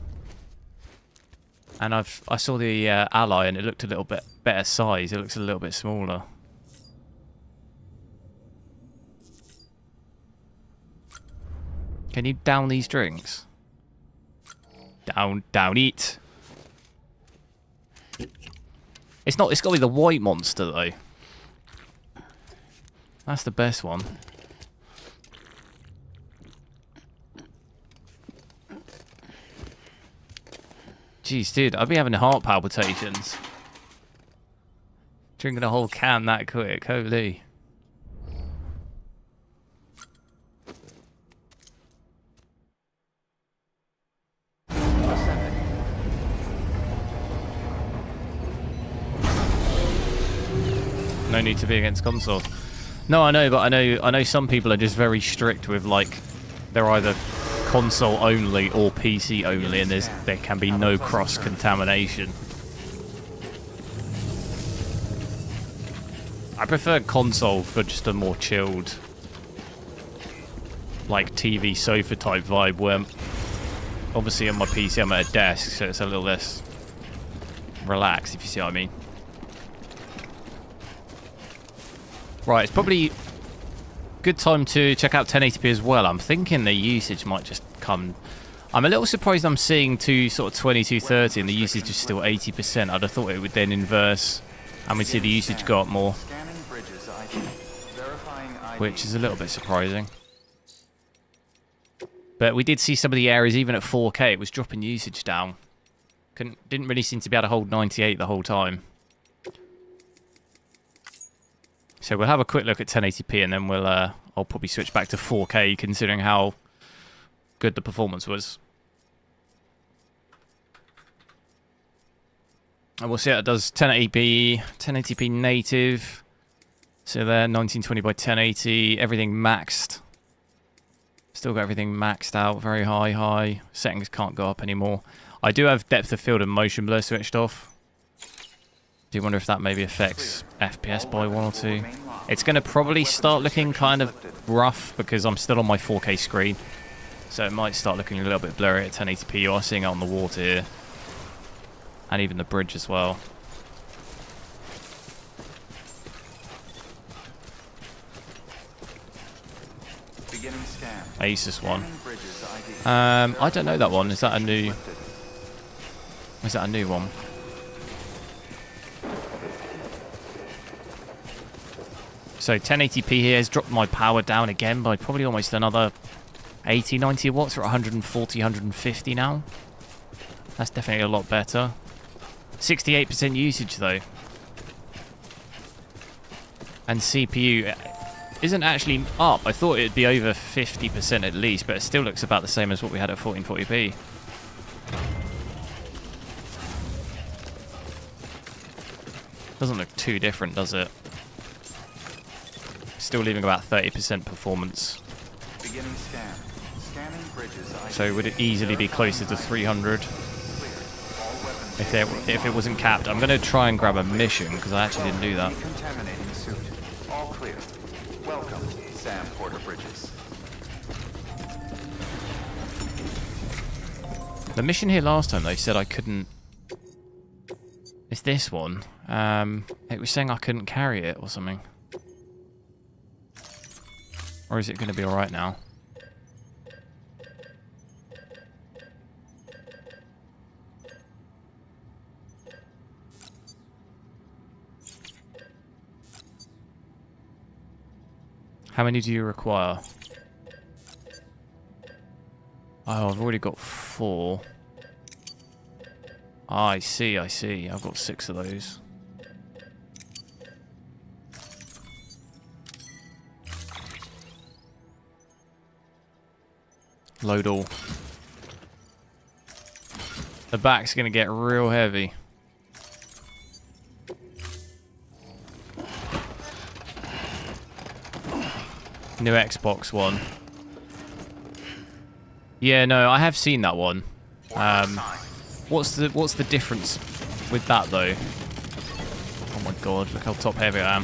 And I saw the Ally and it looked a little bit better size. It looks a little bit smaller. Can you down these drinks? Down it. It's got to be the white monster though. That's the best one. Jeez, dude, I'd be having heart palpitations. Drinking a whole can that quick, holy. No need to be against console. No, I know, but I know some people are just very strict with like they're either console only or PC only, and there can be no cross contamination. I prefer console for just a more chilled, like TV sofa type vibe, where obviously on my PC I'm at a desk, so it's a little less relaxed, if you see what I mean. Right, it's probably good time to check out 1080p as well. I'm thinking the usage might just come... I'm a little surprised I'm seeing to sort of 2230 and the usage is still 80%. I'd have thought it would then inverse and we'd see the usage go up more. Which is a little bit surprising. But we did see some of the areas, even at 4K, it was dropping usage down. Didn't really seem to be able to hold 98 the whole time. So we'll have a quick look at 1080p and then I'll probably switch back to 4K considering how good the performance was. And we'll see how it does 1080p native. So there, 1920 by 1080, everything maxed. Still got everything maxed out, very high. Settings can't go up anymore. I do have depth of field and motion blur switched off. Do you wonder if that maybe affects FPS by 1 or 2? It's going to probably start looking kind of rough because I'm still on my 4K screen. So it might start looking a little bit blurry at 1080p. You are seeing it on the water here. And even the bridge as well. Asus one. I don't know that one. Is that a new... Is that a new one? So 1080p here has dropped my power down again by probably almost another 80, 90 watts. We're at 140, 150 now. That's definitely a lot better. 68% usage though. And CPU isn't actually up. I thought it'd be over 50% at least, but it still looks about the same as what we had at 1440p. Doesn't look too different, does it? Still leaving about 30% performance. Beginning scan. Scanning bridges. So would it easily be closer to 300 if it wasn't capped? I'm going to try and grab a mission because I actually didn't do that. Decontaminating suit. All clear. Welcome, Sam Porter Bridges. The mission here last time they said I couldn't. It's this one. It was saying I couldn't carry it or something. Or is it going to be alright now? How many do you require? Oh, I've already got 4. Ah, I see, I see. I've got 6 of those. Load all. The back's gonna get real heavy. New Xbox One. Yeah, no, I have seen that one. What's the difference with that though? Oh my god, look how top heavy I am.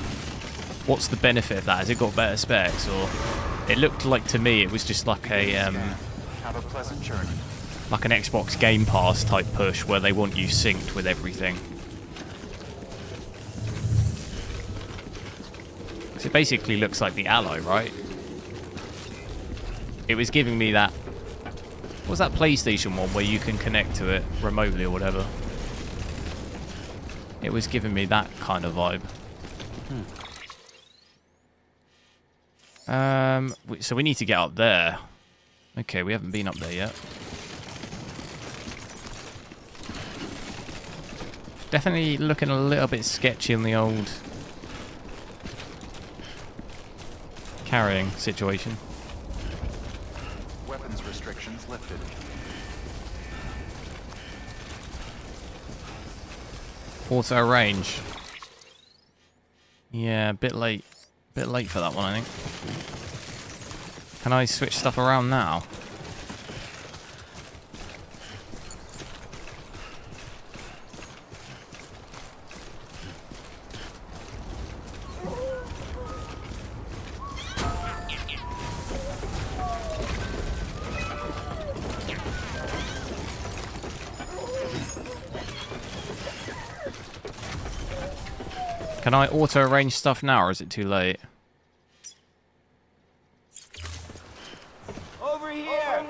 What's the benefit of that? Has it got better specs, or it looked like to me it was just like a Have a pleasant journey. like an Xbox Game Pass type push where they want you synced with everything. So it basically looks like the Allo, right? It was giving me that. What was that PlayStation one where you can connect to it remotely or whatever? It was giving me that kind of vibe. So we need to get up there. Okay, we haven't been up there yet. Definitely looking a little bit sketchy in the old carrying situation. Weapons restrictions lifted. Auto range. Yeah, a bit late. Bit late for that one, I think. Can I switch stuff around now? Can I auto-arrange stuff now, or is it too late? Over here!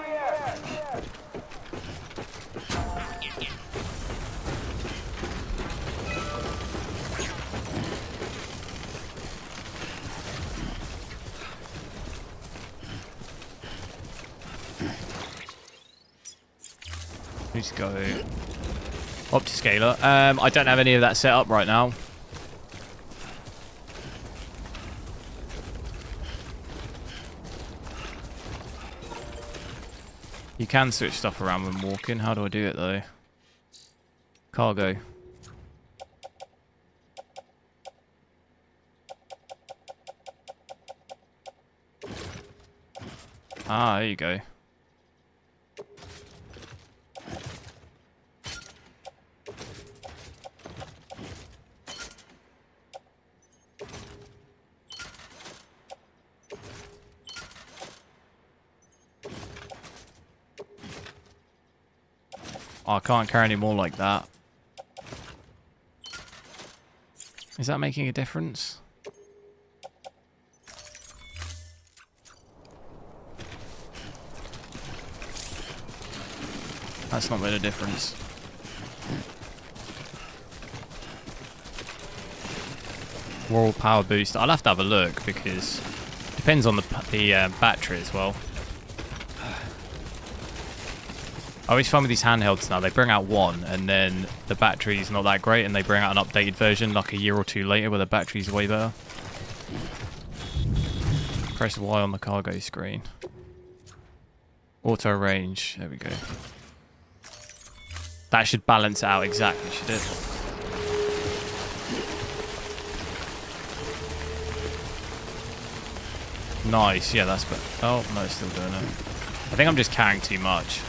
Let's go. Optiscaler. I don't have any of that set up right now. You can switch stuff around when walking. How do I do it though? Cargo. Ah, there you go. Oh, I can't carry any more like that. Is that making a difference? That's not made a difference. World power boost. I'll have to have a look because it depends on the battery as well. I always find with these handhelds now, they bring out one and then the battery's not that great and they bring out an updated version like a year or two later where the battery's way better. Press Y on the cargo screen. Auto range, there we go. That should balance it out exactly, should it? Nice, yeah, that's better. Oh, no, it's still doing it. I think I'm just carrying too much.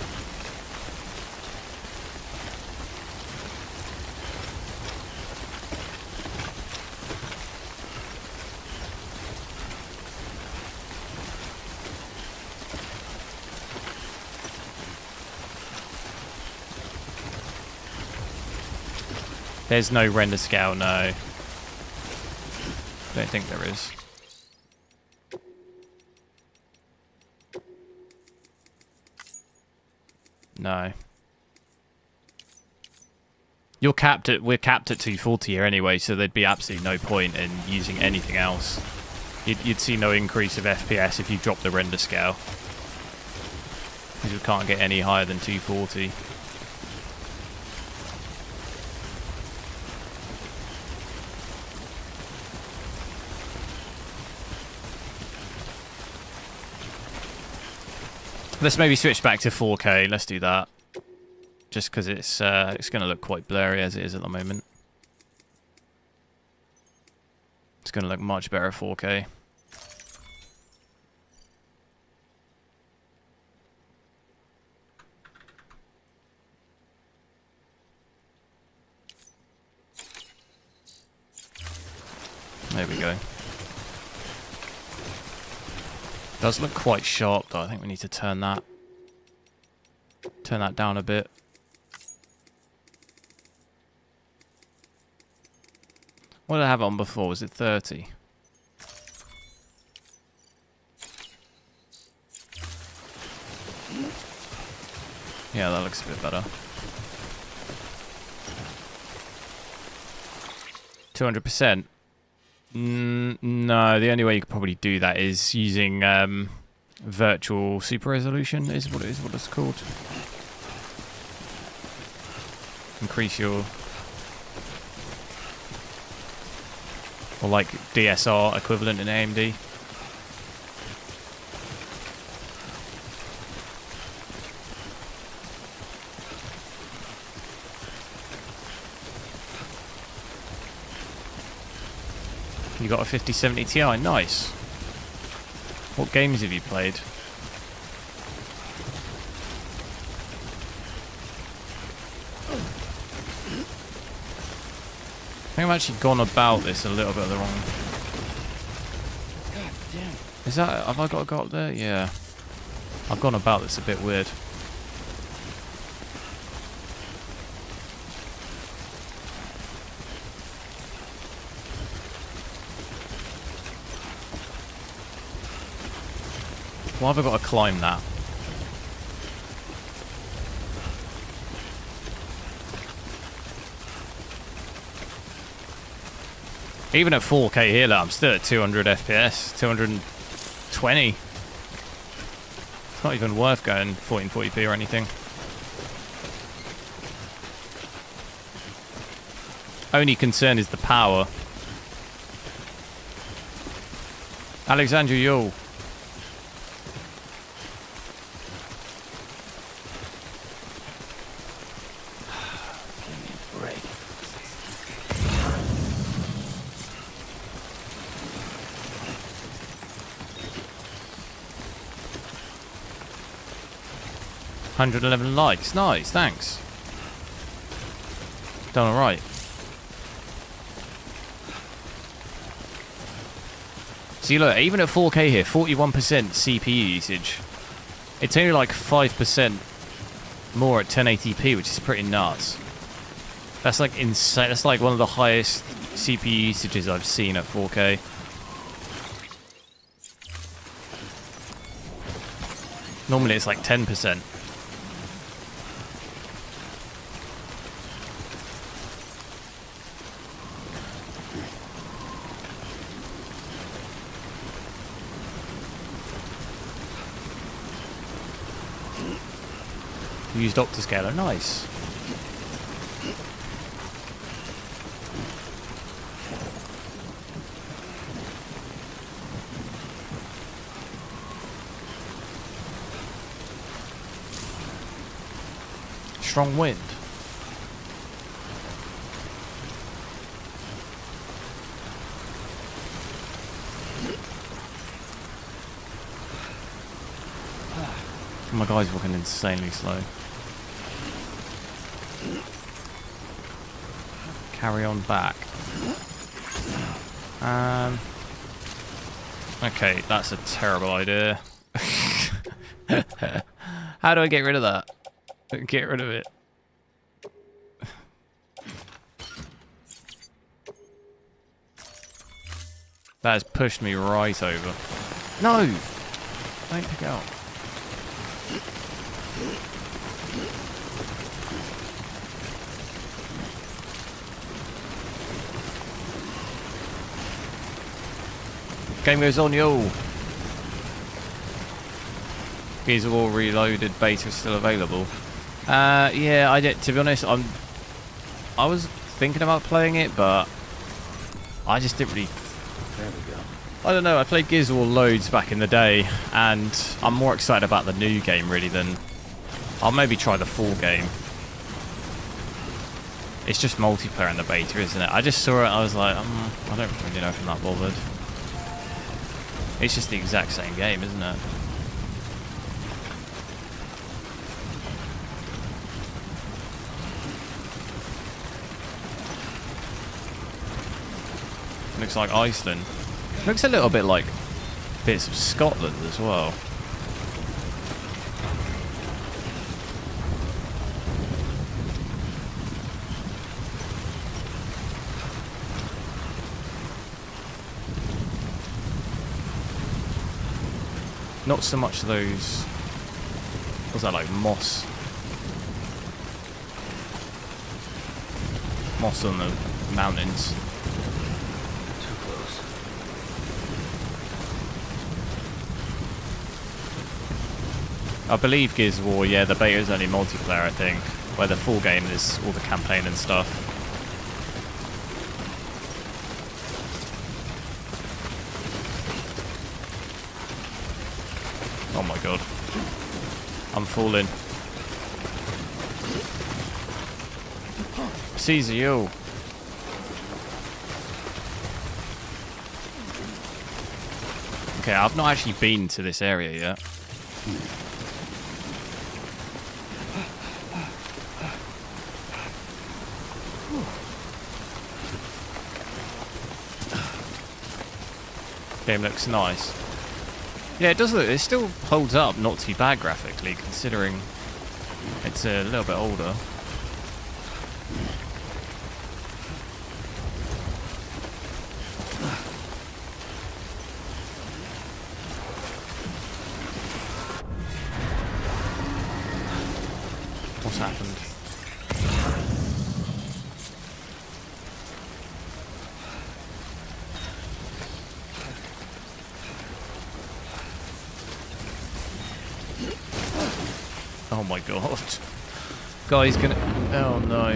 There's no render scale, no. Don't think there is. No. We're capped at 240 here anyway, so there'd be absolutely no point in using anything else. you'd see no increase of FPS if you drop the render scale. Because you can't get any higher than 240. Let's maybe switch back to 4K. Let's do that. Just because it's going to look quite blurry as it is at the moment. It's going to look much better 4K. There we go. Does look quite sharp though. I think we need to turn that down a bit. What did I have it on before? Was it 30? Yeah, that looks a bit better. 200%. No, the only way you could probably do that is using virtual super resolution is what it's called. Increase your, or like DSR equivalent in AMD. You got a 5070 Ti, nice. What games have you played? I think I've actually gone about this a little bit the wrong. God damn. Is that, have I got to go up there? Yeah. I've gone about this a bit weird. Why have I got to climb that? Even at 4K here, I'm still at 200 FPS, 220. It's not even worth going 1440p or anything. Only concern is the power. Alexandra, yo. $111 likes. Nice, thanks. Done alright. See, look, even at 4K here, 41% CPU usage. It's only like 5% more at 1080p, which is pretty nuts. That's like insane. That's like one of the highest CPU usages I've seen at 4K. Normally it's like 10%. Used Octascaler, nice. Strong wind. Oh, my guy's walking insanely slow. Carry on back. Okay, that's a terrible idea. How do I get rid of that? Get rid of it. That has pushed me right over. No! Don't pick it up. Game goes on, yo. Gears of War Reloaded beta is still available. Yeah, I did. To be honest, I was thinking about playing it, but I just didn't really. There we go. I don't know. I played Gears of War loads back in the day, and I'm more excited about the new game really than. I'll maybe try the full game. It's just multiplayer in the beta, isn't it? I just saw it. I was like, I don't really know if I'm that bothered. It's just the exact same game, isn't it? Looks like Iceland. Looks a little bit like bits of Scotland as well. Not so much those. What's that like? Moss on the mountains. I believe Gears of War, yeah, the beta is only multiplayer, I think, where the full game is all the campaign and stuff. Oh my god. I'm falling. Caesar, yo. Okay, I've not actually been to this area yet. Game looks nice. Yeah, it does look. It still holds up, not too bad graphically, considering it's a little bit older. What's happened? Oh my god. Guy's gonna... Oh no.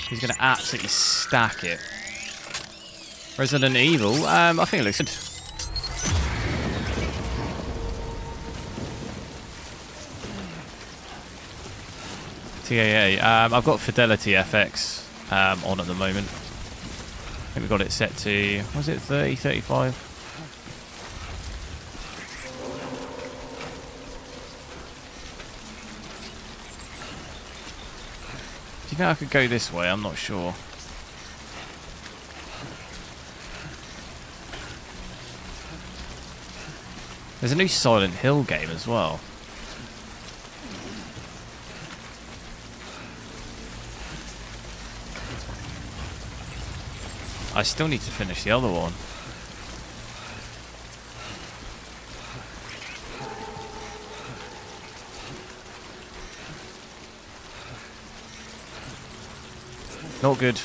He's gonna absolutely stack it. Resident Evil? I think it looks good. TAA. I've got Fidelity FX on at the moment. I think we've got it set to... Was it 30, 35? Do you think I could go this way? I'm not sure. There's a new Silent Hill game as well. I still need to finish the other one. Not good.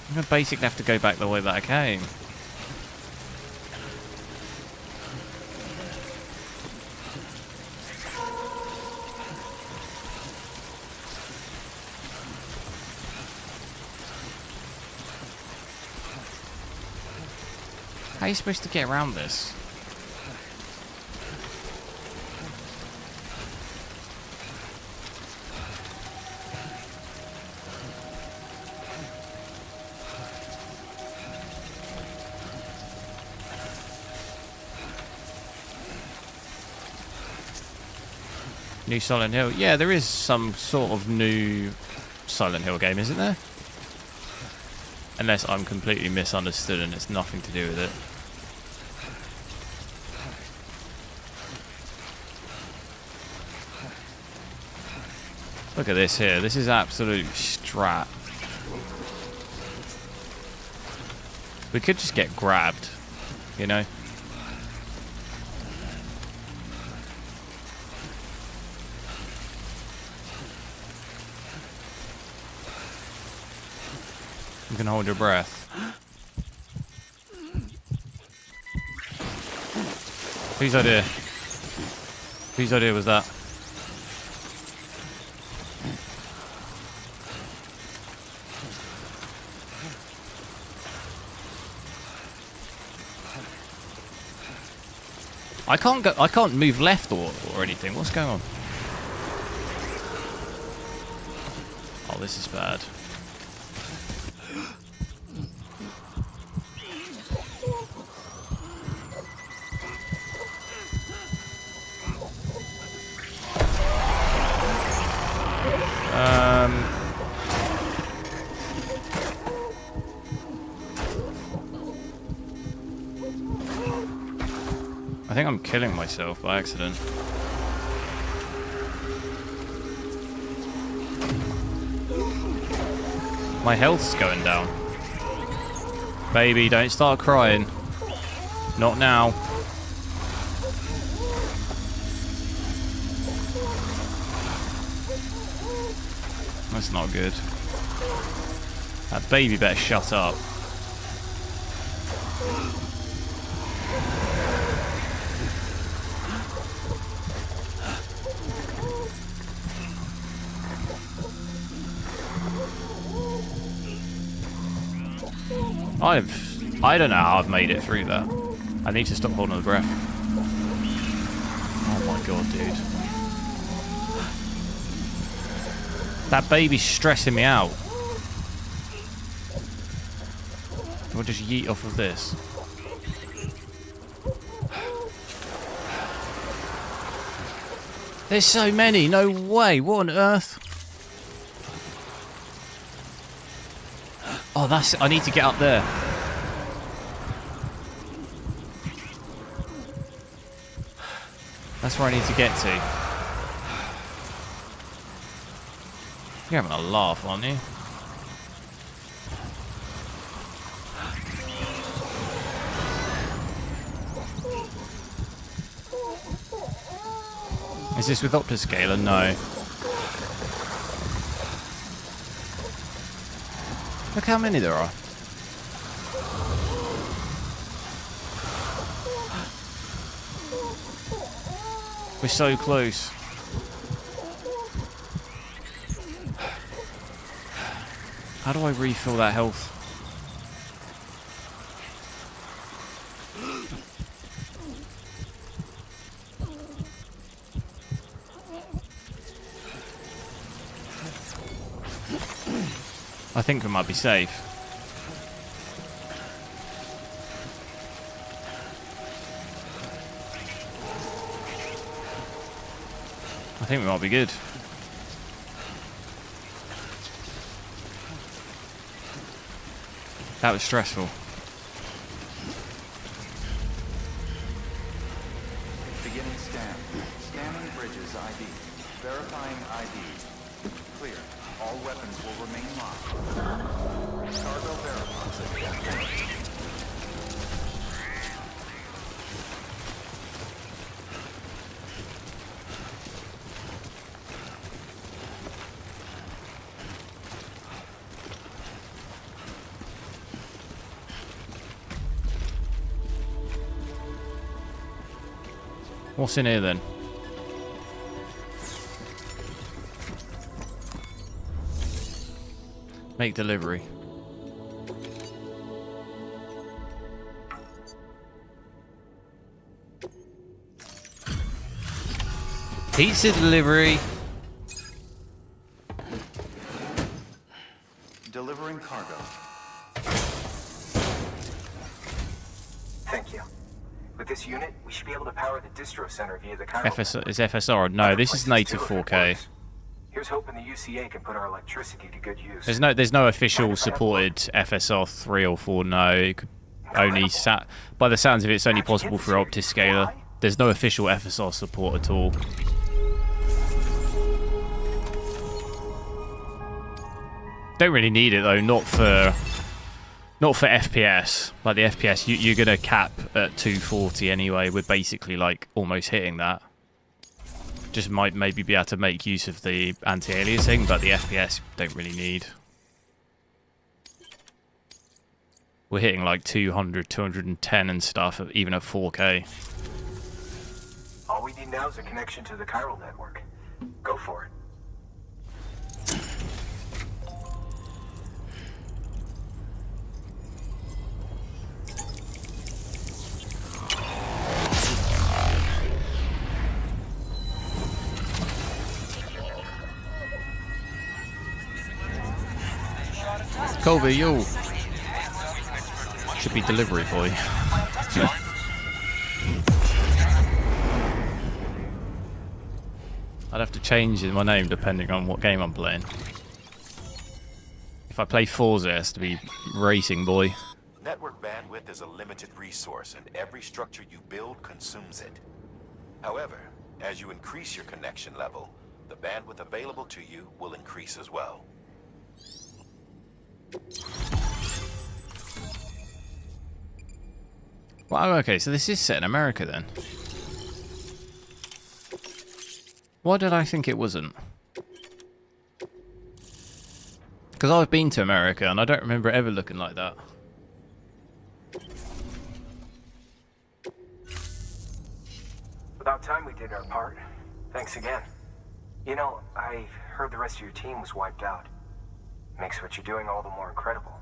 I'm gonna basically have to go back the way that I came. How are you supposed to get around this? New Silent Hill. Yeah, there is some sort of new Silent Hill game, isn't there? Unless I'm completely misunderstood and it's nothing to do with it. Look at this here. This is absolute strat. We could just get grabbed, you know? You can hold your breath. Whose idea? Whose idea was that? I can't move left or anything. What's going on? Oh, this is bad. I think I'm killing myself by accident. My health's going down. Baby, don't start crying. Not now. That's not good. That baby better shut up. I don't know how I've made it through that. I need to stop holding the breath. Oh my god, dude. That baby's stressing me out. We'll just yeet off of this. There's so many, no way, what on earth? Oh, that's it. I need to get up there. That's where I need to get to. You're having a laugh, aren't you? Is this with Optiscaler? No. Look how many there are. We're so close. How do I refill that health? I think we might be safe. I think we might be good. That was stressful. Beginning scan. Scanning bridges ID. Verifying ID. Clear. All weapons will remain locked. Cargo verified. What's in here then? Make delivery. Pizza delivery. Delivering cargo. Thank you. With this unit, we should be able to power the distro center via the FSR is FSR. No, this is native 4K. Here's hoping the UCA can put our electricity to good use. There's no official supported FSR 3 or 4. No, it could only by the sounds of it, it's only possible for Optiscaler. There's no official FSR support at all. Don't really need it though, not for FPS. Like the FPS, you're gonna cap at 240 anyway. We're basically like almost hitting that. Just might maybe be able to make use of the anti-aliasing, but the FPS don't really need. we're hitting like 200, 210 and stuff, even at 4K. All we need now is a connection to the chiral network. Go for it. Colby, yo. Should be delivery boy. I'd have to change my name depending on what game I'm playing. If I play Forza, it has to be Racing Boy. Network bandwidth is a limited resource, and every structure you build consumes it. However, as you increase your connection level, the bandwidth available to you will increase as well. Well, okay, so this is set in America then. Why did I think it wasn't? Because I've been to America and I don't remember it ever looking like that. About time we did our part. Thanks again. You know, I heard the rest of your team was wiped out. Makes what you're doing all the more incredible.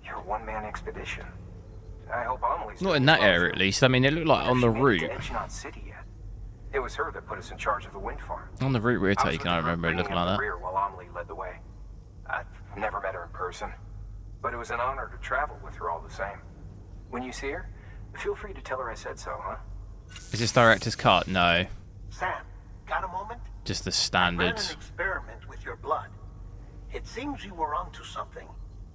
You're a one-man expedition. I hope Amelie's Not in that area, at least. I mean, it looked like on the route. City yet. It was her that put us in charge of the wind farm. On the route we were I was taking, I with her remember it bringing looking up like the that. rear while Amelie led the way. I've never met her in person, but it was an honor to travel with her all the same. When you see her, feel free to tell her I said so, huh? Is this director's cut? No. Sam, got a moment? Just the I ran standards. an experiment with your blood. It seems you were onto something.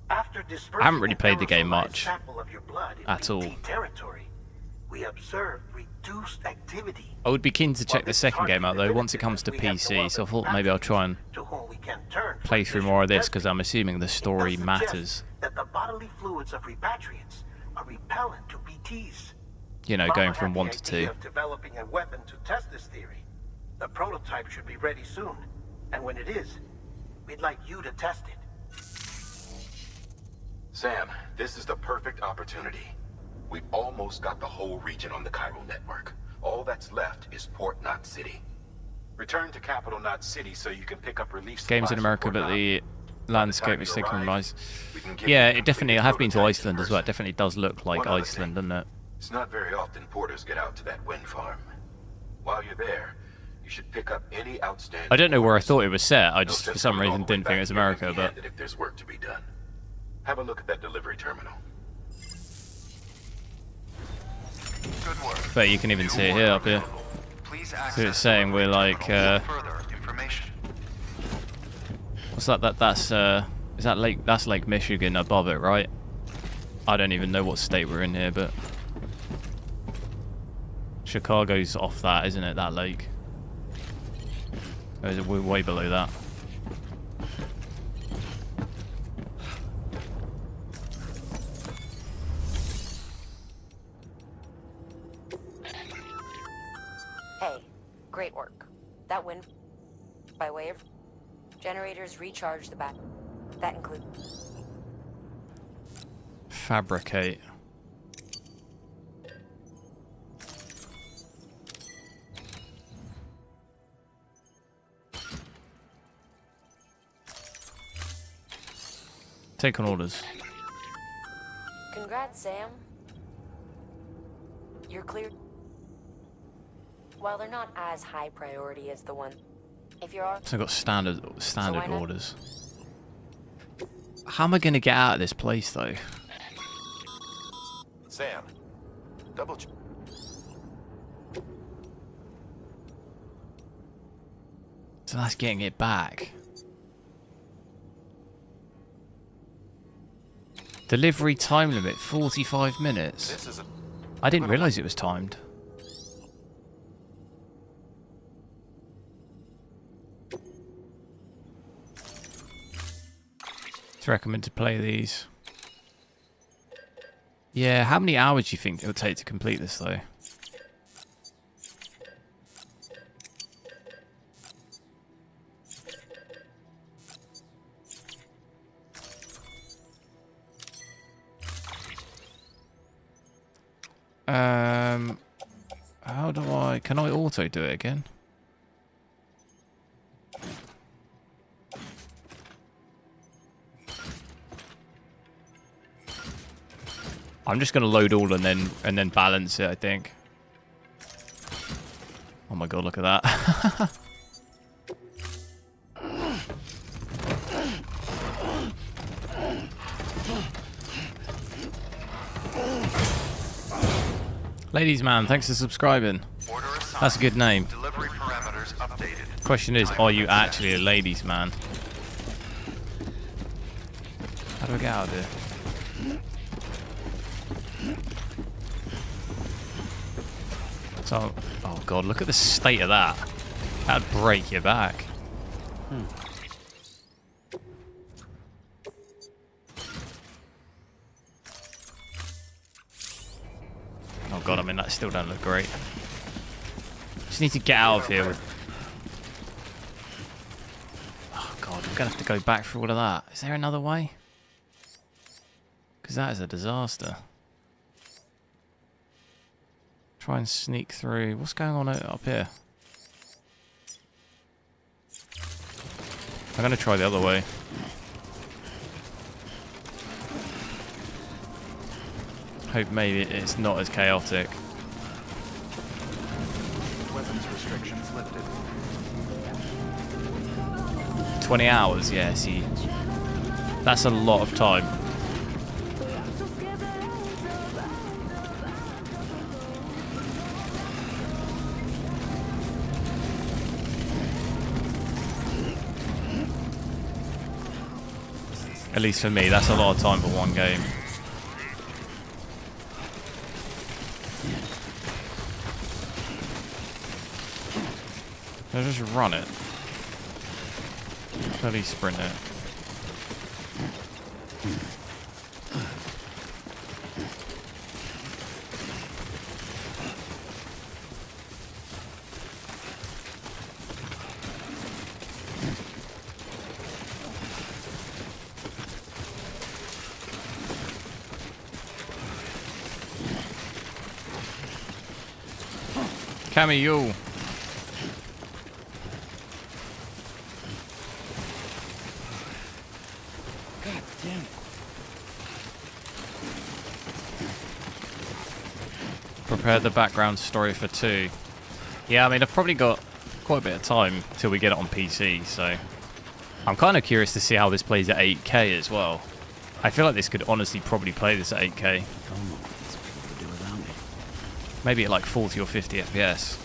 After dispersing I haven't really played the an game aerosolized much. sample of your blood in At all. BT territory, we observed reduced activity. I would be keen to check While the this is second hard to game out though, once it comes to definitively have no PC, so I other thought maybe I'll try and to whom we can turn for play through additional more of this, testing. because I'm assuming the story It does matters. suggest that the bodily fluids of repatriants are repellent to BTs. You know, Mama going had from the 1 to idea 2. of developing a weapon to test this theory. The prototype should be ready soon, and when it is, we'd like you to test it. Sam, this is the perfect opportunity. We've almost got the whole region on the chiral network. All that's left is Port Knot City. Return to Capital Knot City so you can pick up relief Games in supplies America, from Port but Knot. the landscape is you taken from arrive, Ice. we can give Yeah, you it definitely. I complete have been to prototypes Iceland as first. well. It definitely does look like One other Iceland, thing. doesn't it? It's not very often porters get out to that wind farm. While you're there, you should pick up any outstanding. I don't know where I orders. thought it was set. I No just, sense for some coming all reason, the way didn't think it back was here America, but empty-handed if there's work to be done. Have a look at that delivery terminal. Good work. but you can even see it here up here. Please So access it's saying we're like, for further information. what's that? That's is that Lake? That's Lake Michigan above it, right? I don't even know what state we're in here, but Chicago's off that, isn't it? That lake. Or is it way below that? Hey, great work. That wind, by way of generators, recharge the back. That includes. Fabricate. Take on orders. Congrats, Sam. You're clear. While they're not as high priority as the one, if you're So I've got standard why not? orders. How am I going to get out of this place, though? Sam, double check. So that's getting it back. Delivery time limit, 45 minutes. This is a I didn't realise it was timed. It's recommended to play these. Yeah, how many hours do you think it would take to complete this, though? How do I... Can I auto do it again? I'm just going to load all and then balance it, I think. Oh my god, look at that. Ladies man, thanks for subscribing. That's a good name. Delivery parameters updated. Question is, are you actually a ladies man? How do I get out of here? So, oh god, look at the state of that. That'd break your back. Oh god, I mean that still don't look great. Just need to get out of here. Oh god, I'm gonna have to go back through all of that. Is there another way? Because that is a disaster. Try and sneak through. What's going on up here? I'm gonna try the other way. Hope maybe it's not as chaotic. Weapons restrictions lifted. 20 hours, yeah, see. That's a lot of time. At least for me, that's a lot of time for one game. I'll just run it. At least sprint it. Cameo. God damn it. Prepare the background story for 2. Yeah, I mean, I've probably got quite a bit of time till we get it on PC, so I'm kind of curious to see how this plays at 8K as well. I feel like this could honestly probably play this at 8K. I don't know what these people would do without me. Maybe at like 40 or 50 FPS.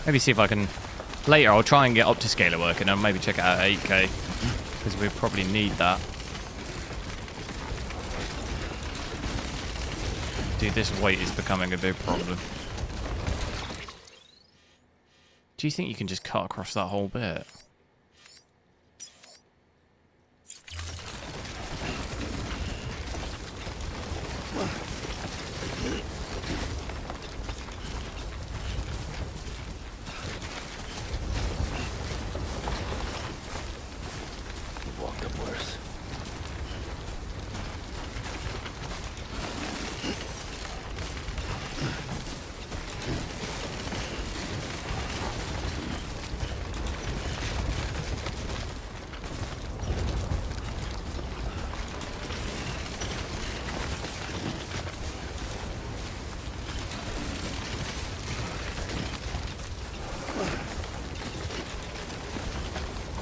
Maybe see if I can... Later, I'll try and get Optiscaler working and maybe check it out at 8K. Because we probably need that. Dude, this weight is becoming a big problem. Do you think you can just cut across that whole bit? Walked up worse.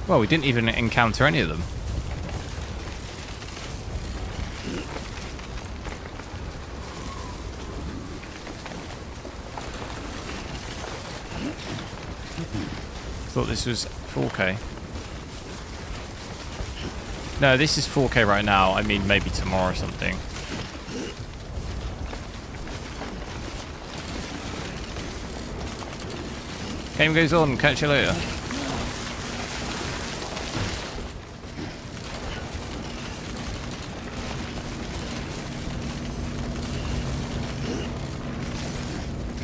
Well, we didn't even encounter any of them. Thought this was 4K. No, this is 4K right now. I mean, maybe tomorrow or something. Game goes on. Catch you later.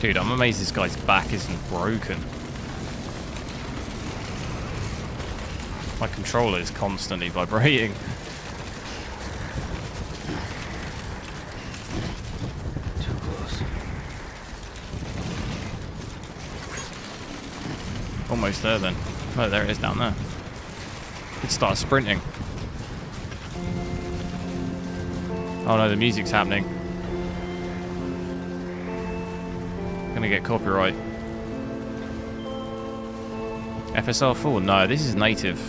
Dude, I'm amazed this guy's back isn't broken. My controller is constantly vibrating. Too close. Almost there then. Oh, there it is down there. Could start sprinting. Oh no, the music's happening. Gonna get copyright. FSR4? No, this is native.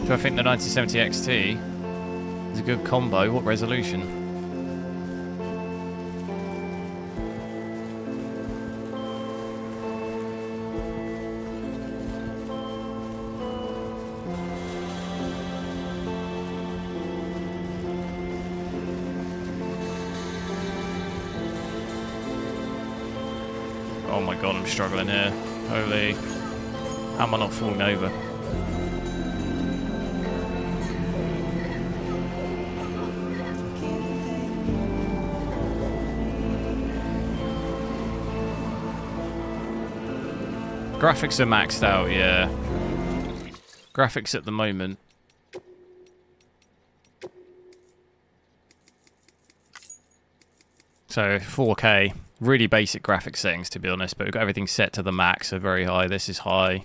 Do I think the 9070 XT is a good combo? What resolution? Oh my god, I'm struggling here. Holy. How am I not falling over? Graphics are maxed out, yeah. Graphics at the moment. So 4K, really basic graphics settings to be honest, but we've got everything set to the max, so very high. This is high.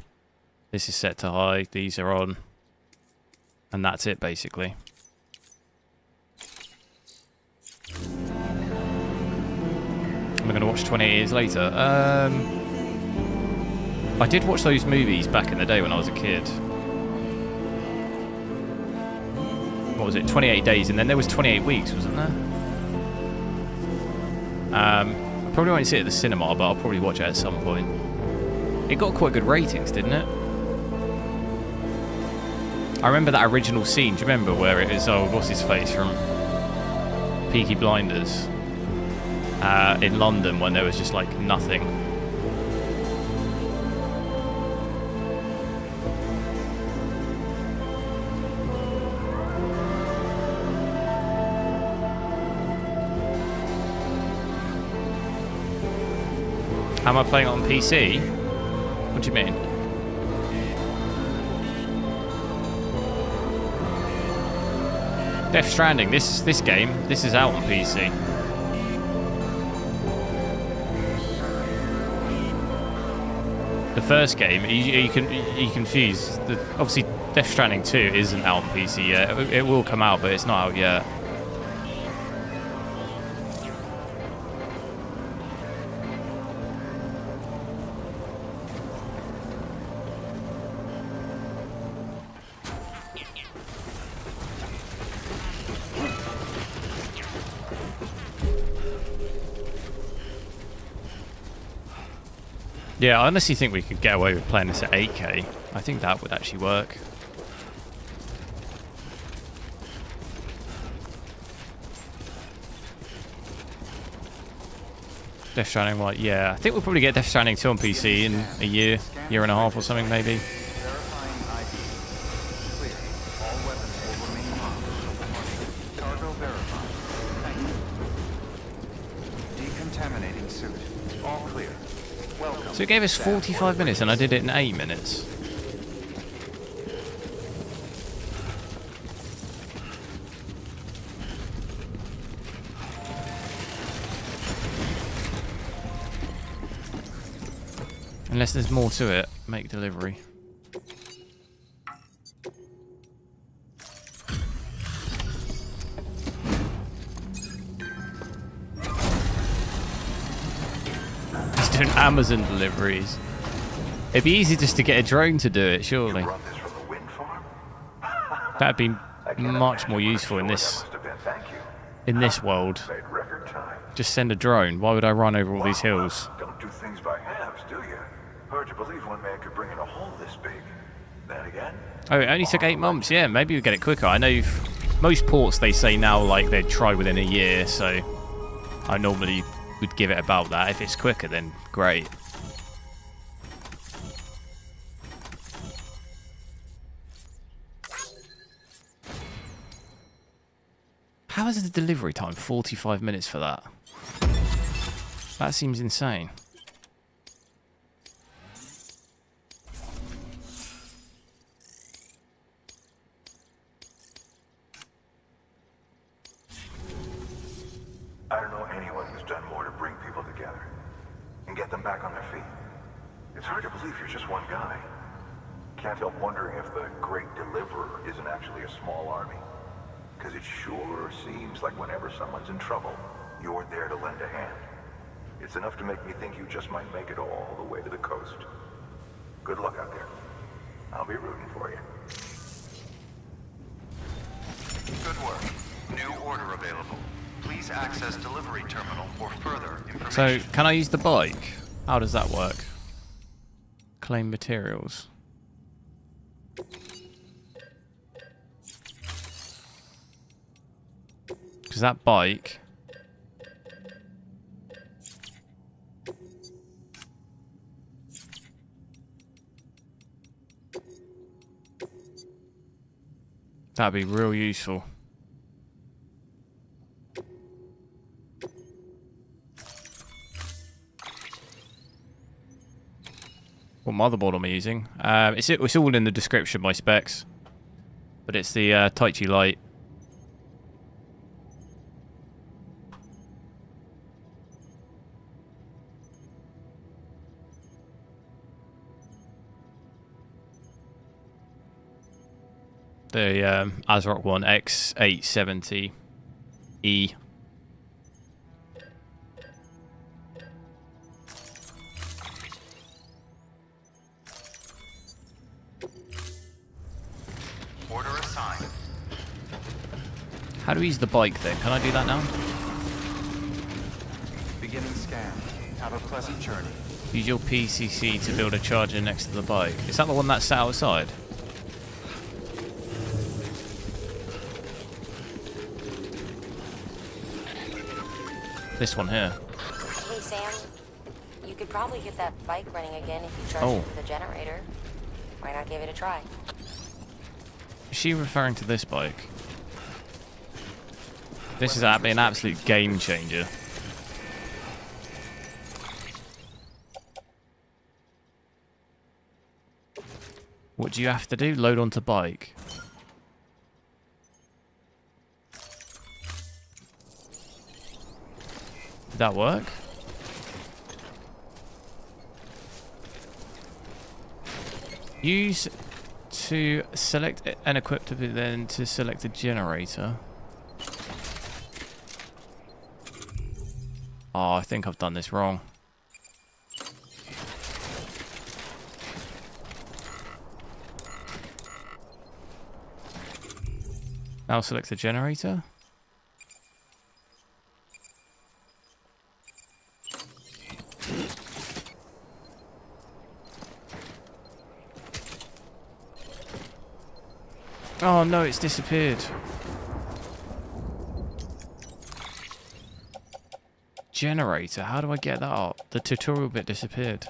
This is set to high. These are on. And that's it basically. Am I going to watch 28 years later? I did watch those movies back in the day when I was a kid. What was it? 28 days, and then there was 28 weeks, wasn't there? I probably won't see it at the cinema, but I'll probably watch it at some point. It got quite good ratings, didn't it? I remember that original scene. Do you remember where it was, oh, what's his face from Peaky Blinders? In London when there was just like nothing. How am I playing it on PC? What do you mean? Death Stranding, this game, this is out on PC. The first game, you confused. Obviously, Death Stranding 2 isn't out on PC yet. It will come out, but it's not out yet. Yeah, I honestly think we could get away with playing this at 8K. I think that would actually work. Death Stranding, what? Yeah, I think we'll probably get Death Stranding 2 on PC in a year and a half or something, maybe. Verifying ID. Clear. All weapons will remain locked. Cargo verified. Thank you. Decontaminating suit. All clear. Welcome. So it gave us 45 minutes and I did it in 8 minutes. Unless there's more to it, make delivery. doing Amazon deliveries. It'd be easy just to get a drone to do it, surely. You brought this from the wind farm? That'd be I can't much imagine more what a useful in chore this that must have been. Thank you. world. Made record time. Just send a drone. Why would I run over all these hills? Don't do things by halves, do you? Hard to believe one man could bring in a hole this big. Then again. Oh, it only took 8 months. Yeah, maybe we get it quicker. I know most ports they say now like they'd try within a year, so I normally would give it about that. If it's quicker, then great. How is the delivery time 45 minutes for that? That seems insane. I don't know anyone who's done more to bring people together and get them back on their feet. It's hard to believe you're just one guy. Can't help wondering if the Great Deliverer isn't actually a small army. Because it sure seems like whenever someone's in trouble, you're there to lend a hand. It's enough to make me think you just might make it all the way to the coast. Good luck out there. I'll be rooting for you. Good work. New order available. Please access delivery terminal for further information. So, can I use the bike? How does that work? Claim materials. Because that bike... That'd be real useful. What motherboard am I using? It's all in the description, my specs. But it's the Taichi Lite. The ASRock one X870E. Order assigned. How do we use the bike then? Can I do that now? Beginning scan. Have a pleasant journey. Use your PCC to build a charger next to the bike. Is that the one that's sat outside? This one here. Hey, Sam. You could probably get that bike running again if you charge Oh. it to the generator. Why not give it a try? Is she referring to this bike? This is an absolute game changer. What do you have to do? Load onto bike. Did that work? Use to select and equip to be then to select a generator. Oh, I think I've done this wrong. Now select the generator. Oh no, it's disappeared. Generator, how do I get that up? The tutorial bit disappeared.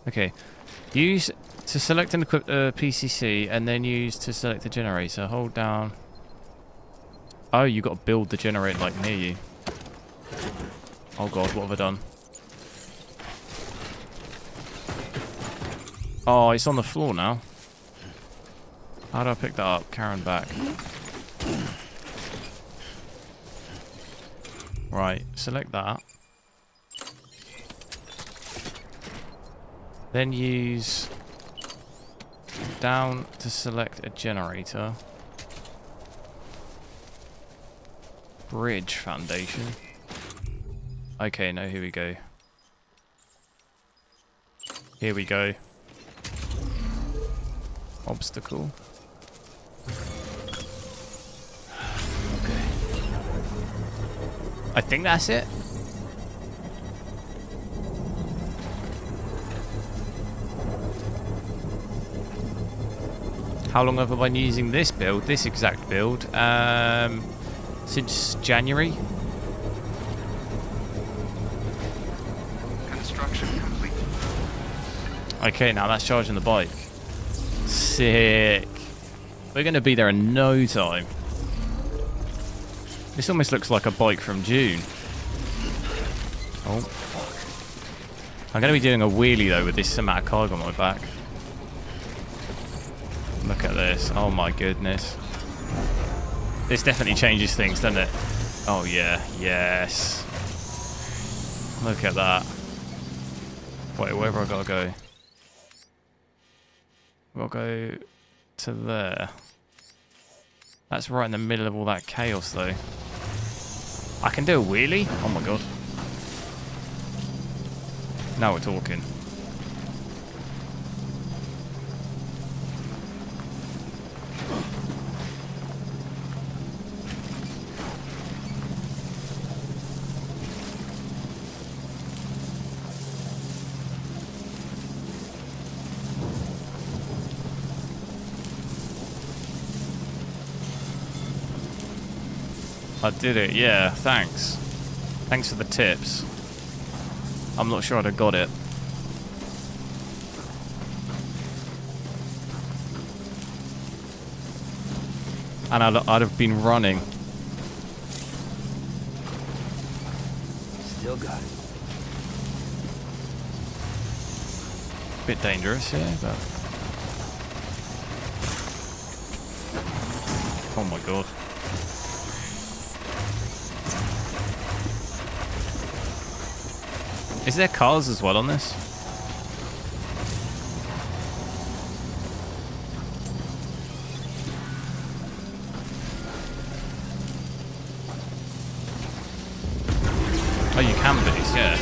Okay, use to select and equip the PCC and then use to select the generator. Hold down. Oh, you got to build the generator like near you. Oh god, what have I done? Oh, it's on the floor now. How do I pick that up? Karen back. Right, select that. Then use down to select a generator. Bridge foundation. Okay, no, here we go. Here we go. Obstacle. Okay. I think that's it. How long have I been using this build, this exact build? Since January. Construction complete. Okay, now that's charging the bike. Sick. We're going to be there in no time. This almost looks like a bike from June. Oh, fuck. I'm going to be doing a wheelie, though, with this amount of cargo on my back. Look at this. Oh, my goodness. This definitely changes things, doesn't it? Oh, yeah. Yes. Look at that. Wait, where have I got to go? I've got to go to there. That's right in the middle of all that chaos, though. I can do a wheelie? Oh, my God. Now we're talking. I did it, yeah, thanks. Thanks for the tips. I'm not sure I'd have got it. And I'd have been running. Still got it. Bit dangerous, yeah, but... Oh my God. Is there cars as well on this? Oh, you can be, yeah.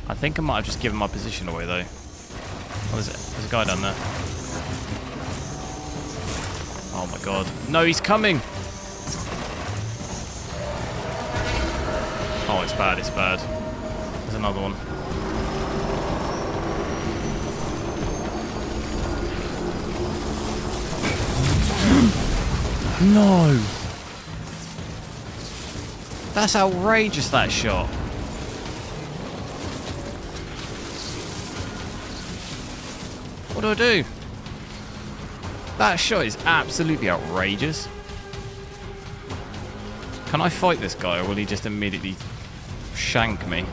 I think I might have just given my position away, though. What is it? There's a guy down there. Oh my God. No, he's coming! Oh, it's bad, it's bad. There's another one. No! That's outrageous, that shot. What do I do? That shot is absolutely outrageous. Can I fight this guy, or will he just immediately shank me?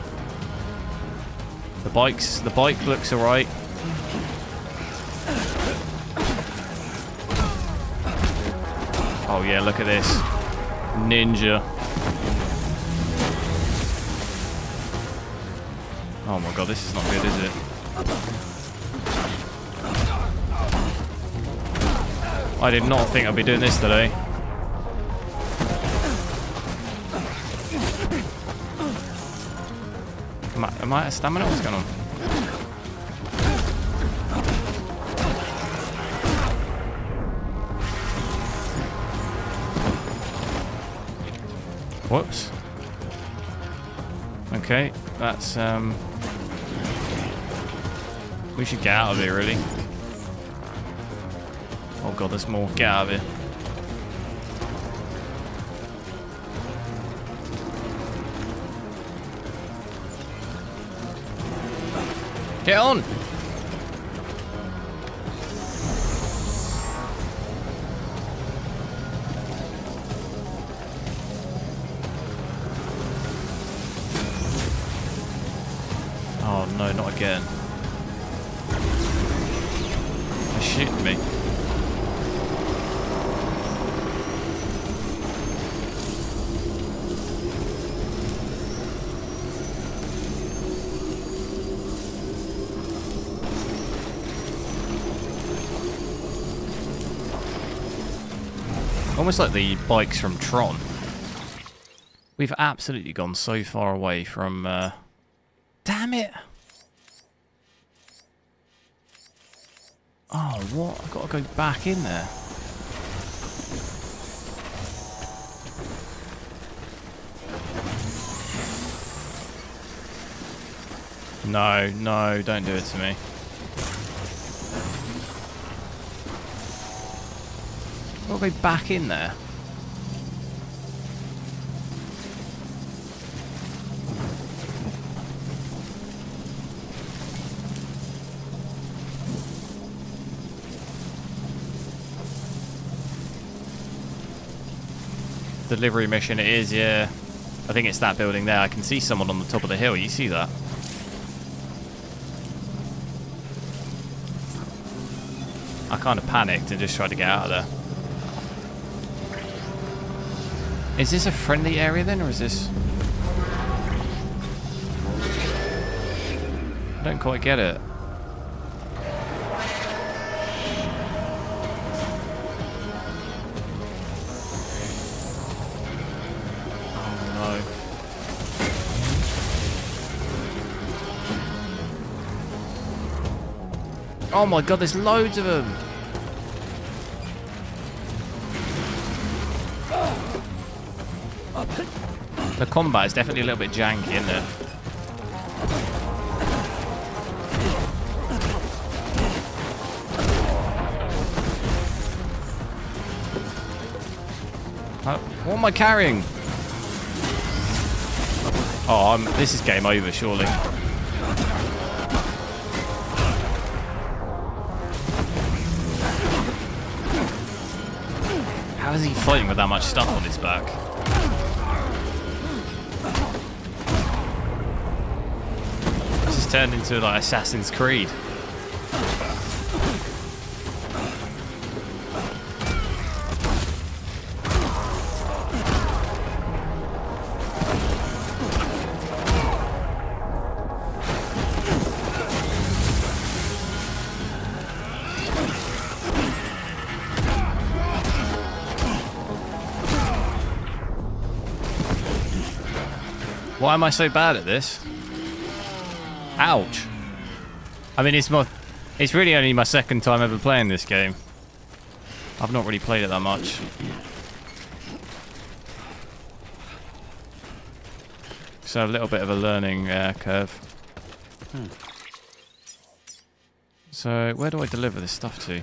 The bike looks alright. Oh yeah, look at this. Ninja. Oh my God, this is not good, is it? I did not think I'd be doing this today. Am I at stamina? What's going on? Whoops. Okay, that's we should get out of here, really. Oh God, there's more. Get out of here. Get on! Oh no, not again. They're shooting me. Almost like the bikes from Tron. We've absolutely gone so far away from... Damn it! Oh, what? I've got to go back in there. No, no, don't do it to me. I've got to go back in there. Delivery mission it is, yeah. I think it's that building there. I can see someone on the top of the hill. You see that? I kind of panicked and just tried to get out of there. Is this a friendly area then, or is this... I don't quite get it. Oh my god, there's loads of them! The combat is definitely a little bit janky, isn't it? What am I carrying? Oh, this is game over, surely. How is he fighting with that much stuff on his back? This has turned into like Assassin's Creed. Why am I so bad at this? Ouch. I mean, it's really only my second time ever playing this game. I've not really played it that much. So a little bit of a learning curve. So where do I deliver this stuff to?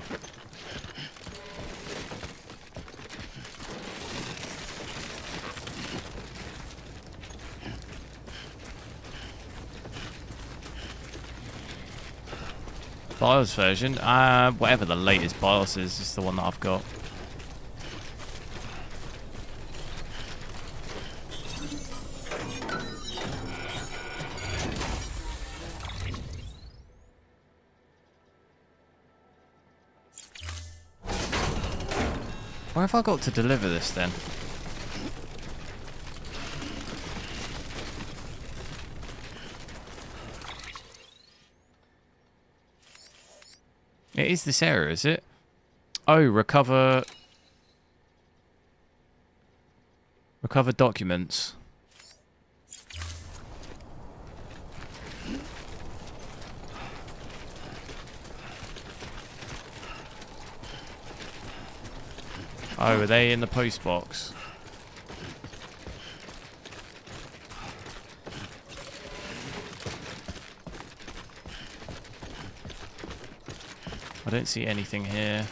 BIOS version, whatever the latest BIOS is the one that I've got. Where have I got to deliver this then? It is this area, is it? Oh, recover documents. Oh, are they in the post box? I don't see anything here.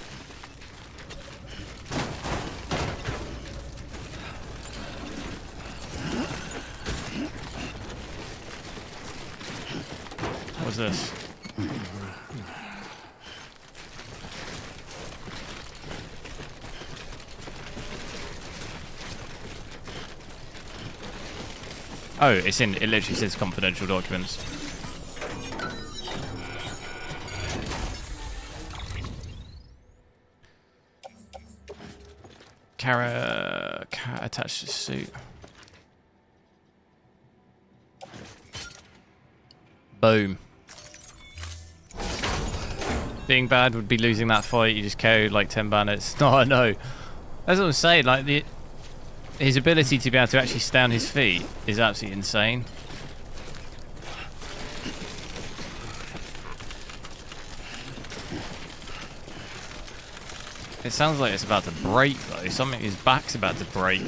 What's this? Oh, it literally says confidential documents. Attached to suit. Boom. Being bad would be losing that fight. You just KO'd like 10 bandits. No, I know. That's what I'm saying. Like his ability to be able to actually stay on his feet is absolutely insane. It sounds like it's about to break though. Something, his back's about to break.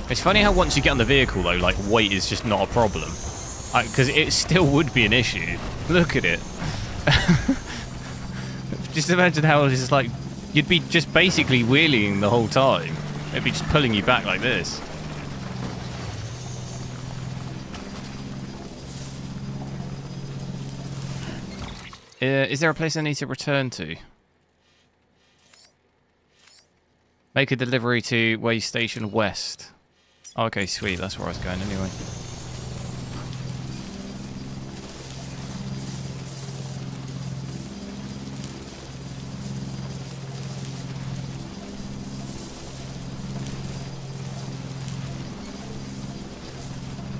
It's funny how once you get on the vehicle though, like weight is just not a problem. Because it still would be an issue. Look at it. Just imagine how it's like, you'd be just basically wheeling the whole time. It'd be just pulling you back like this. Is there a place I need to return to? Make a delivery to Way Station West. Okay, sweet. That's where I was going anyway.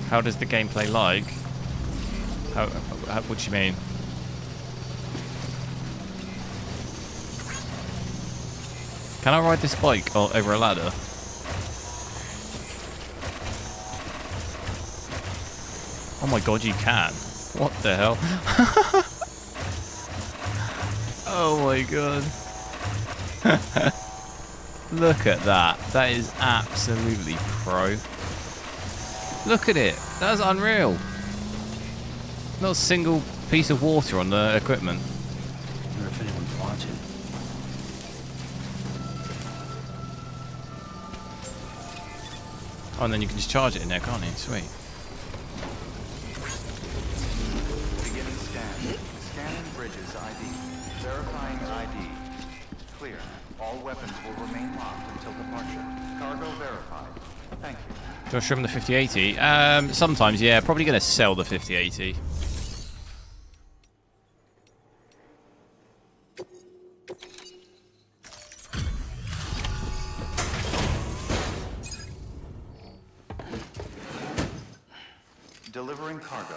How does the gameplay like? How what do you mean? Can I ride this bike over a ladder? Oh my god, you can. What the hell? Oh my god. Look at that. That is absolutely pro. Look at it. That's unreal. Not a single piece of water on the equipment. I wonder if anyone's watching. Oh, and then you can just charge it in there, can't you? Sweet. Beginning scan. Scanning bridges ID. Verifying ID. Clear. All weapons will remain locked until departure. Cargo verified. Thank you. Do I trim the 5080? Sometimes, yeah. Probably going to sell the 5080. Delivering cargo.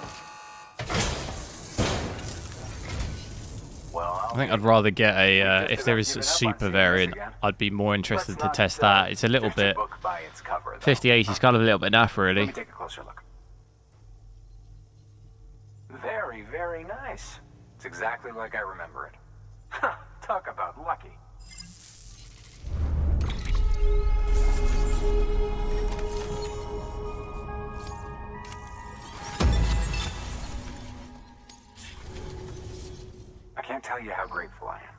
I think I'd rather get a, if there is a super variant, I'd be more interested to test that. It's a little bit, 5080 is kind of a little bit naff really. Let me take a closer look. Very, very nice. It's exactly like I remember it. Talk about lucky. I can't tell you how grateful I am.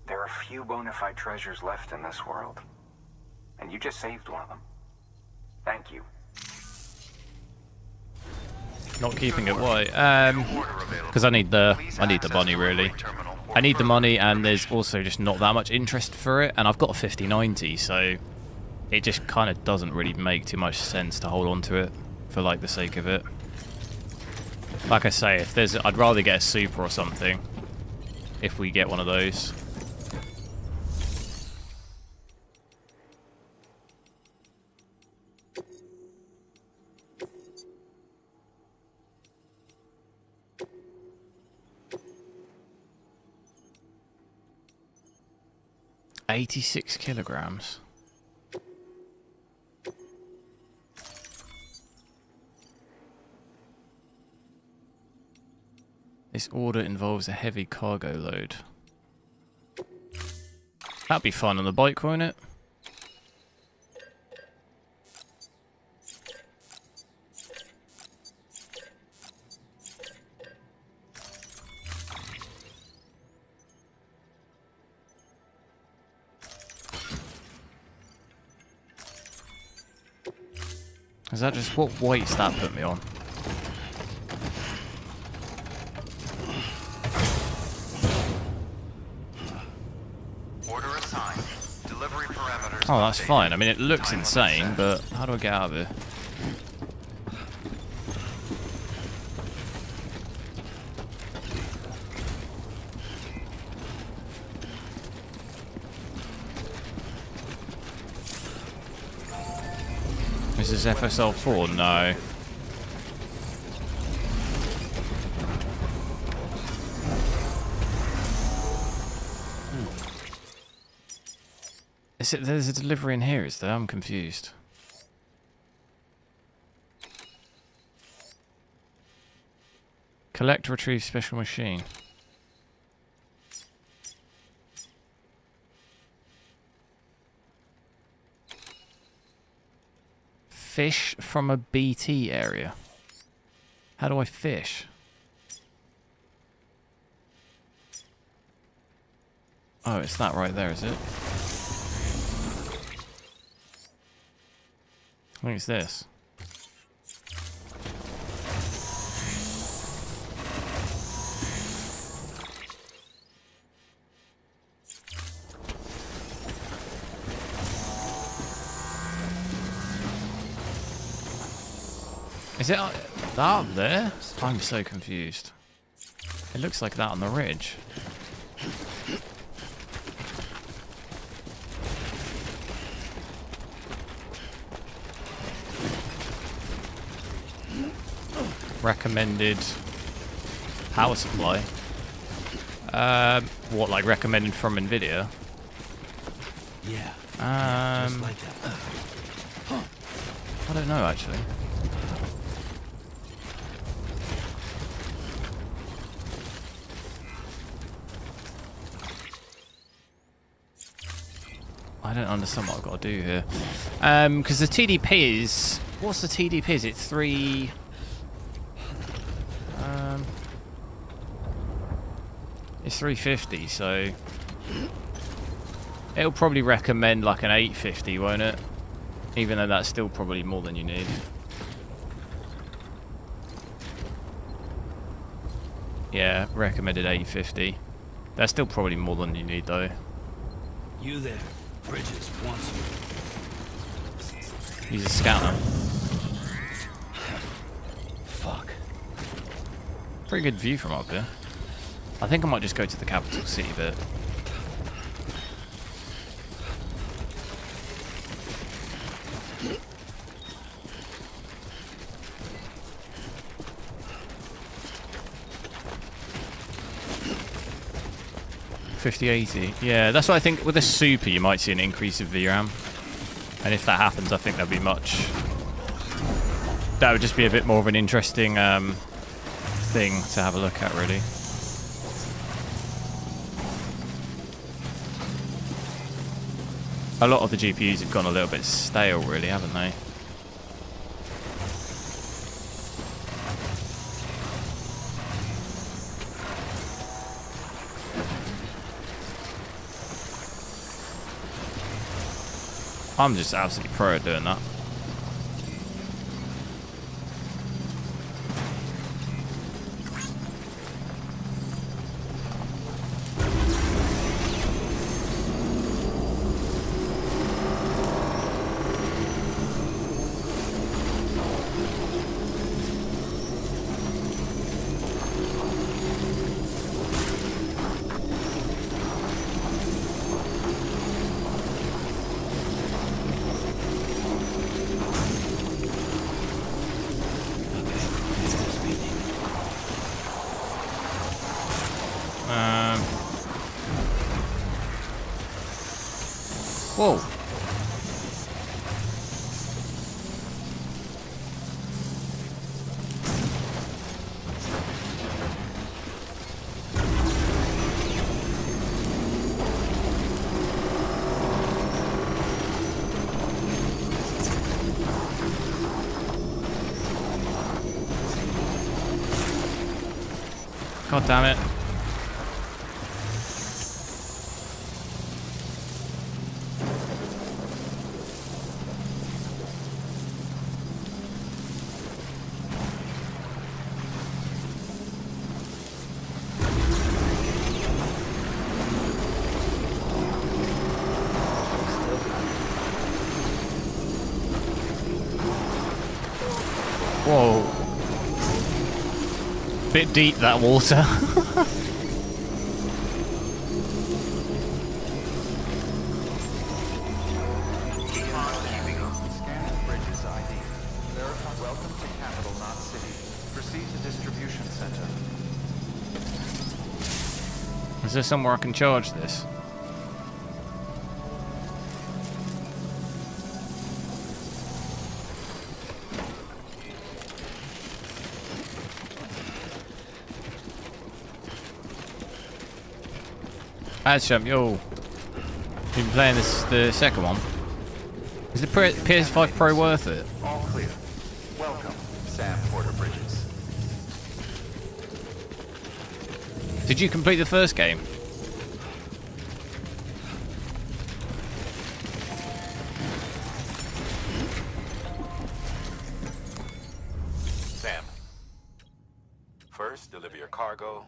There are few bona fide treasures left in this world. And you just saved one of them. Thank you. Not keeping it white. Because I need the money really. I need the money, and there's also just not that much interest for it, and I've got a 5090, so it just kind of doesn't really make too much sense to hold on to it for like the sake of it. Like I say, if there's, I'd rather get a super or something if we get one of those. $86 kilograms. This order involves a heavy cargo load. That'd be fun on the bike, won't it? Is that just what weights that put me on? Order assigned. Delivery parameters. Oh, that's updated. fine. I mean, it looks Time insane, set. but how do I get out of here? Is this FSL4? No. there's a delivery in here, is there? I'm confused. Collect, retrieve, special machine. Fish from a BT area. How do I fish? Oh, it's that right there, is it? I think it's this. Is it up there? I'm so confused. It looks like that on the ridge. Recommended power supply. What, like recommended from NVIDIA? Yeah. Just like that. I don't know actually. I don't understand what I've got to do here. Because the TDP is... What's the TDP? Is it 3... it's 350, so... It'll probably recommend like an 850, won't it? Even though that's still probably more than you need. Yeah, recommended 850. That's still probably more than you need though. You there. Bridges wants you. Use a scanner. Fuck. Pretty good view from up here. I think I might just go to the capital city bit. $5080. Yeah, that's what I think. With a super, you might see an increase of VRAM. And if that happens, I think that'd be much... That would just be a bit more of an interesting thing to have a look at, really. A lot of the GPUs have gone a little bit stale, really, haven't they? I'm just absolutely pro at doing that. Whoa. God damn it. Whoa. Bit deep, that water. Scanning bridges ID. Verify. Welcome to capital, not city. Proceed to distribution center. Is there somewhere I can charge this? Champ, yo. Been playing the second one. Is the PS5 Pro worth it? All clear. Welcome, Sam Porter Bridges. Did you complete the first game? Sam, first deliver your cargo.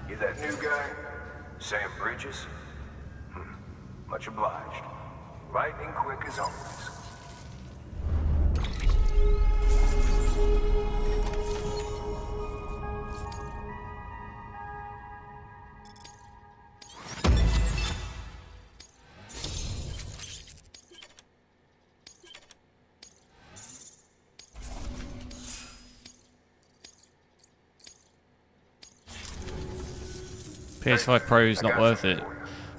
You that new guy? Sam Bridges? Much obliged. Lightning quick as always. PS5 Pro is not worth it.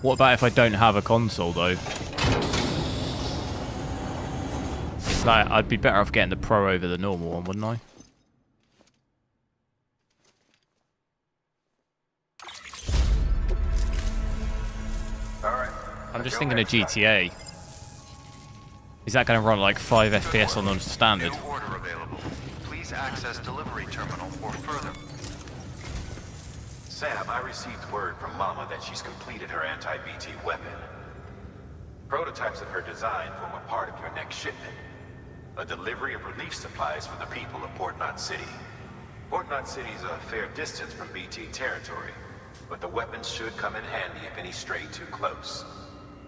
What about if I don't have a console though? Like, I'd be better off getting the Pro over the normal one, wouldn't I? I'm just thinking of GTA. Is that going to run like 5 FPS on the standard? New order available. Please access delivery terminal for further. Sam, I received word from Mama that she's completed her anti-BT weapon. Prototypes of her design form a part of your next shipment. A delivery of relief supplies for the people of Port Knot City. Port Knot City is a fair distance from BT territory, but the weapons should come in handy if any stray too close.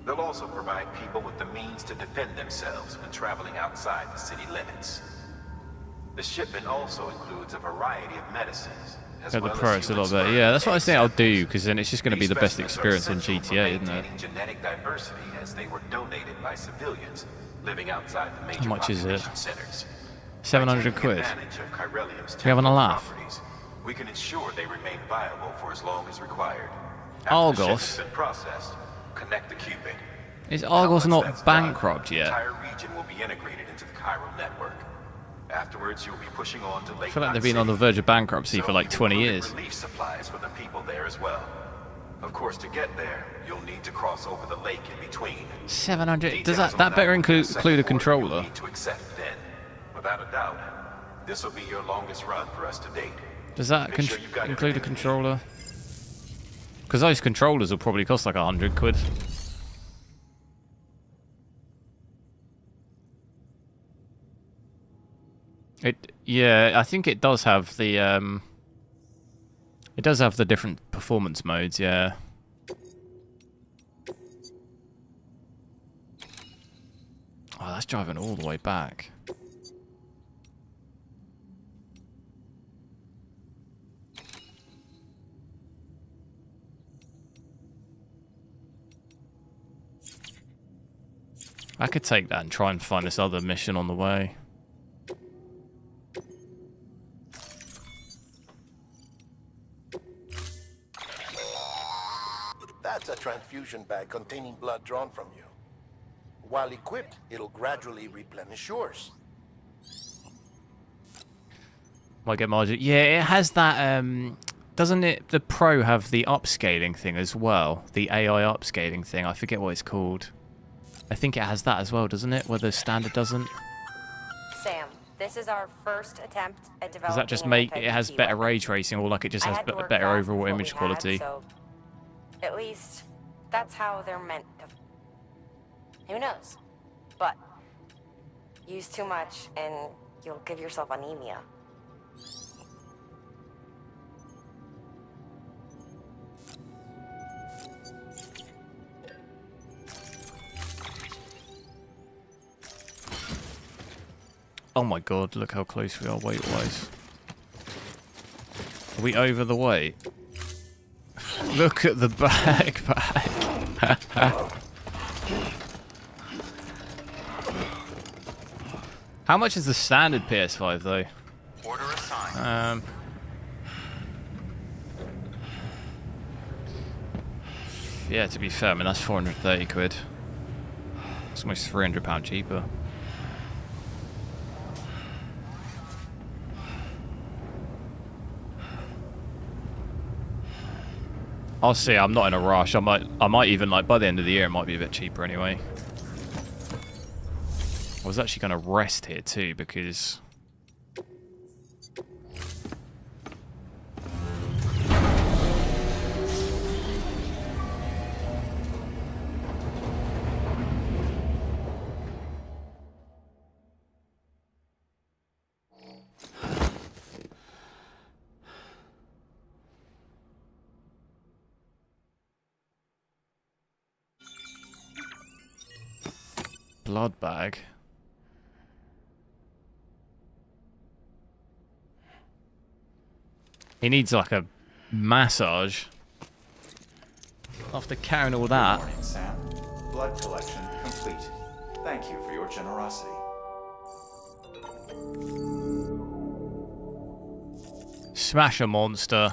They'll also provide people with the means to defend themselves when traveling outside the city limits. The shipment also includes a variety of medicines. Yeah, the Pro is a lot better. Yeah, that's what I think I'll do, because then it's just going to be the best experience in GTA, isn't it? Genetic diversity as they were donated by civilians living outside the major How much is it? population centers. 700 By taking quid. advantage of Chiralium's We having a temporal laugh? properties, we can ensure they remain viable for as long as required. Argos? After the shipment's been processed, connect the Cupid. Is Argos Once not that's done, bankrupt the yet? entire region will be integrated into the chiral network. Afterwards, you'll be pushing on to Lake I feel like Knot they've been on the City. verge of bankruptcy So for like you've 20 included years. Relief supplies for the people there as well. Of course, to get there, you'll need to cross over the lake in between. 700. Does Details that on better will be in include the a second order controller? you'll need to accept then. Without a doubt, this will be your longest run for us to date. Does that Make sure you've got include a everything you need. controller? Because those controllers will probably cost like 100 quid. Yeah, I think it does have the it does have the different performance modes, yeah. Oh, that's driving all the way back. I could take that and try and find this other mission on the way. That's a transfusion bag containing blood drawn from you. While equipped, it'll gradually replenish yours. Might get margin. Yeah, it has that. Doesn't it? The Pro have the upscaling thing as well. The AI upscaling thing. I forget what it's called. I think it has that as well, doesn't it? Where the standard doesn't. Sam, this is our first attempt at developing. Does that just an make it has anti-BT better weapon. ray tracing, or like it just I has had to work better fast overall with what image we had, quality? so at least that's how they're meant to. Who knows? But use too much and you'll give yourself anemia. Oh my god! Look how close we are weight-wise. Are we over the weight? Look at the backpack. How much is the standard PS5 though? Order assigned. Yeah, to be fair, I mean, that's 430 quid. It's almost £300 cheaper. I'll see. I'm not in a rush. I might even, like, by the end of the year, it might be a bit cheaper anyway. I was actually going to rest here too because blood bag. He needs like a massage after carrying all that. Good morning, Sam. Blood collection complete. Thank you for your generosity. Smash a monster.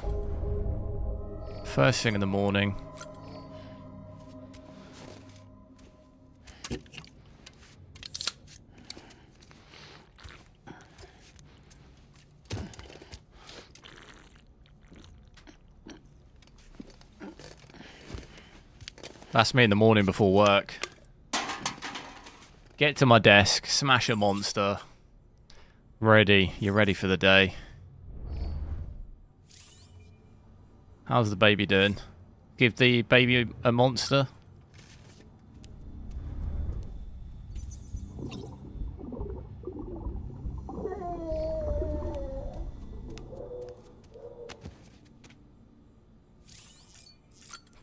First thing in the morning. That's me in the morning before work. Get to my desk, smash a monster. Ready. You're ready for the day. How's the baby doing? Give the baby a monster.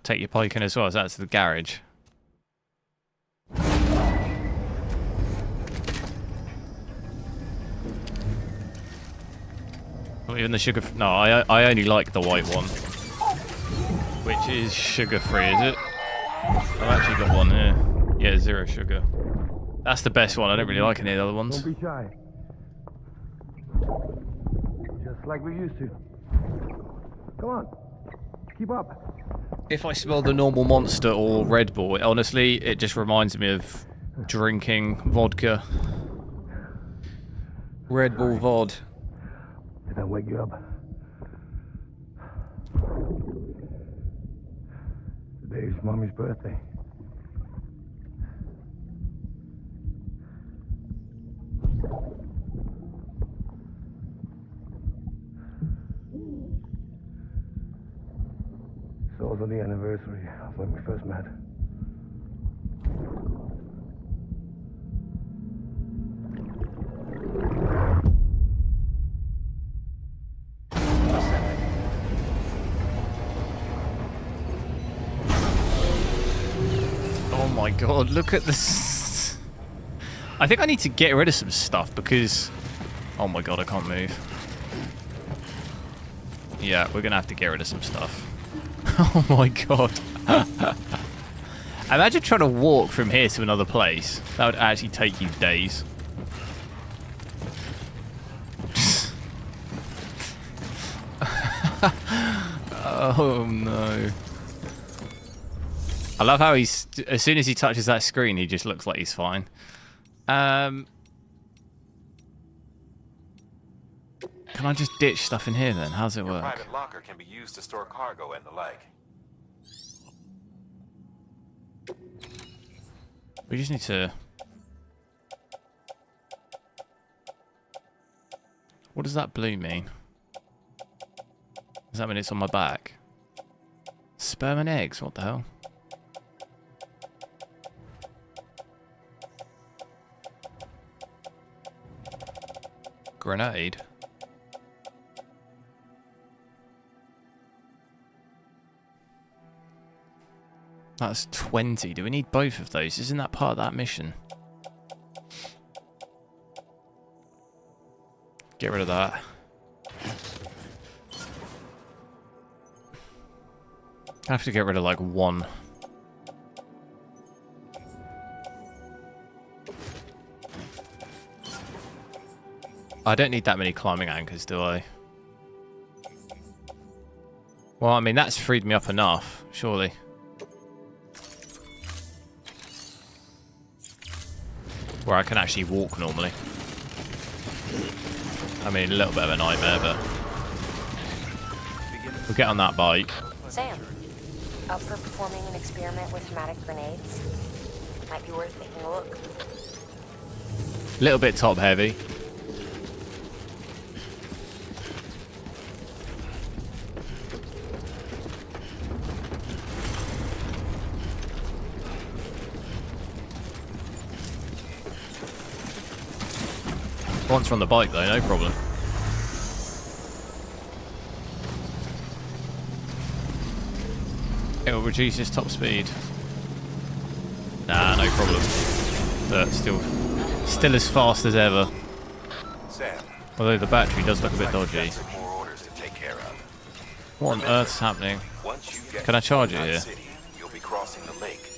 Take your Pike in as well, so that's the garage. Not even the sugar... No, I only like the white one. Which is sugar-free, is it? I've actually got one here. Yeah, 0 sugar. That's the best one. I don't really like any of the other ones. Don't be shy. Just like we used to. Come on. Keep up. If I smell the normal Monster or Red Bull, honestly, it just reminds me of drinking vodka. Red Bull VOD. Did I wake you up? Today's Mommy's birthday. It's also the anniversary of when we first met. Oh my god, look at this. I think I need to get rid of some stuff because... Oh my god, I can't move. Yeah, we're gonna have to get rid of some stuff. Oh my god. Imagine trying to walk from here to another place. That would actually take you days. Oh no. I love how he's... As soon as he touches that screen, he just looks like he's fine. Can I just ditch stuff in here then? How does it Your work? private locker can be used to store cargo and the like. We just need to... What does that blue mean? Does that mean it's on my back? Sperm and eggs? What the hell? Grenade? That's 20. Do we need both of those? Isn't that part of that mission? Get rid of that. I have to get rid of like one. I don't need that many climbing anchors, do I? Well, I mean, that's freed me up enough, surely. where I can actually walk normally. I mean, a little bit of a nightmare, but we'll get on that bike. Sam, up for performing an experiment with hematic grenades? Might be worth taking a look. A little bit top heavy. Once we're on the bike though, no problem. It'll reduce his top speed. Nah, no problem. But still as fast as ever. Sam, Although the battery does look a bit looks like dodgy. you've got some more orders to take care of. What on earth's happening? Once you get Can I charge it to here? City, you'll be crossing the lake.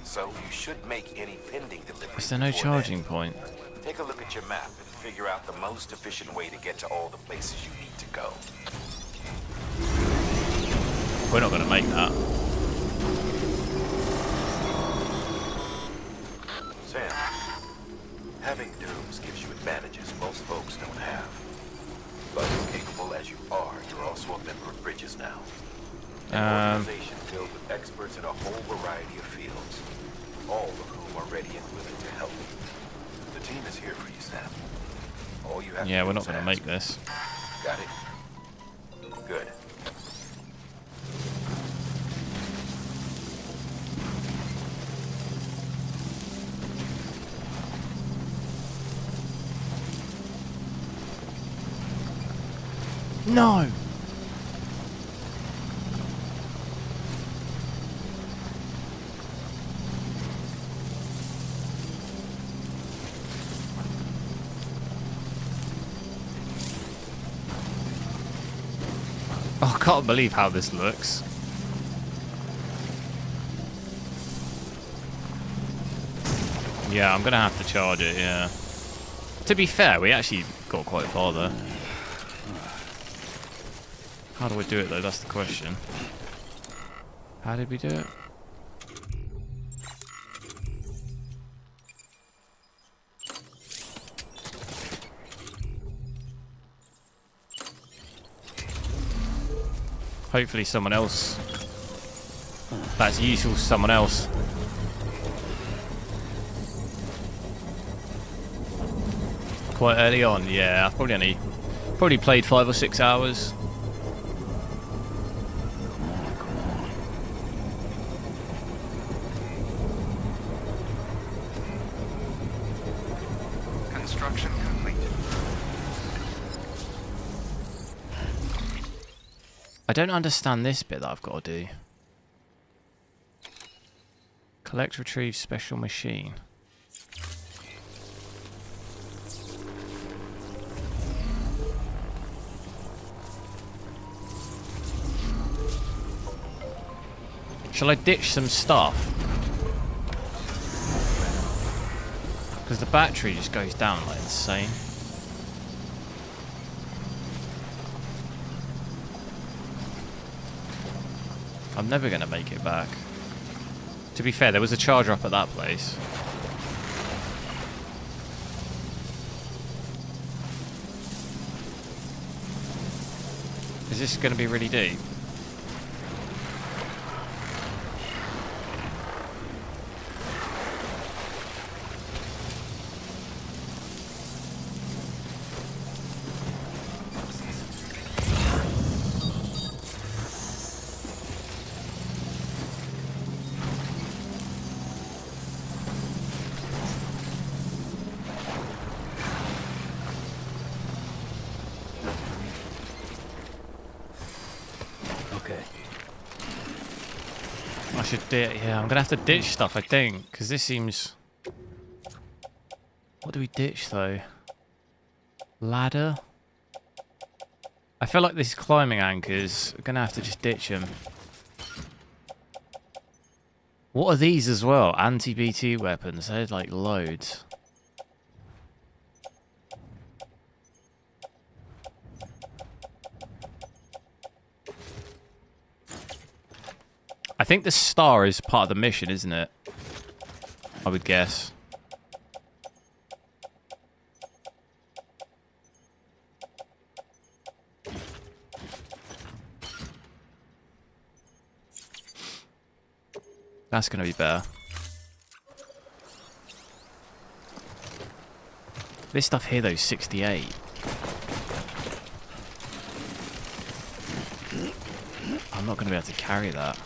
So you should make any pending deliveries. Is there no before charging then. point? Take a look at your map and figure out the most efficient way to get to all the places you need to go. We're not going to make that. Sam, having dooms gives you advantages most folks don't have. But as capable as you are, you're also a member of Bridges now. An organization filled with experts in a whole variety of fields, all of whom are ready and willing to help. The team is here for you, Sam. All you have Yeah, to do we're not is going to ask. make this. Got it? Good. No! Oh, I can't believe how this looks. Yeah, I'm gonna have to charge it, yeah. To be fair, we actually got quite far there. How do we do it though? That's the question. How did we do it? Hopefully someone else. That's useful to someone else. Quite early on, yeah. I've probably played 5 or 6 hours. Construction complete. I don't understand this bit that I've got to do. Collect, retrieve, special machine. Shall I ditch some stuff? Because the battery just goes down like insane. I'm never going to make it back. To be fair, there was a charger up at that place. Is this going to be really deep? Okay. I should yeah, I'm gonna have to ditch stuff, I think, because this seems... What do we ditch, though? Ladder? I feel like these climbing anchors, we're gonna have to just ditch them. What are these as well? Anti-BT weapons, they're like loads. I think the star is part of the mission, isn't it? I would guess. That's going to be better. This stuff here, though, 68. I'm not going to be able to carry that.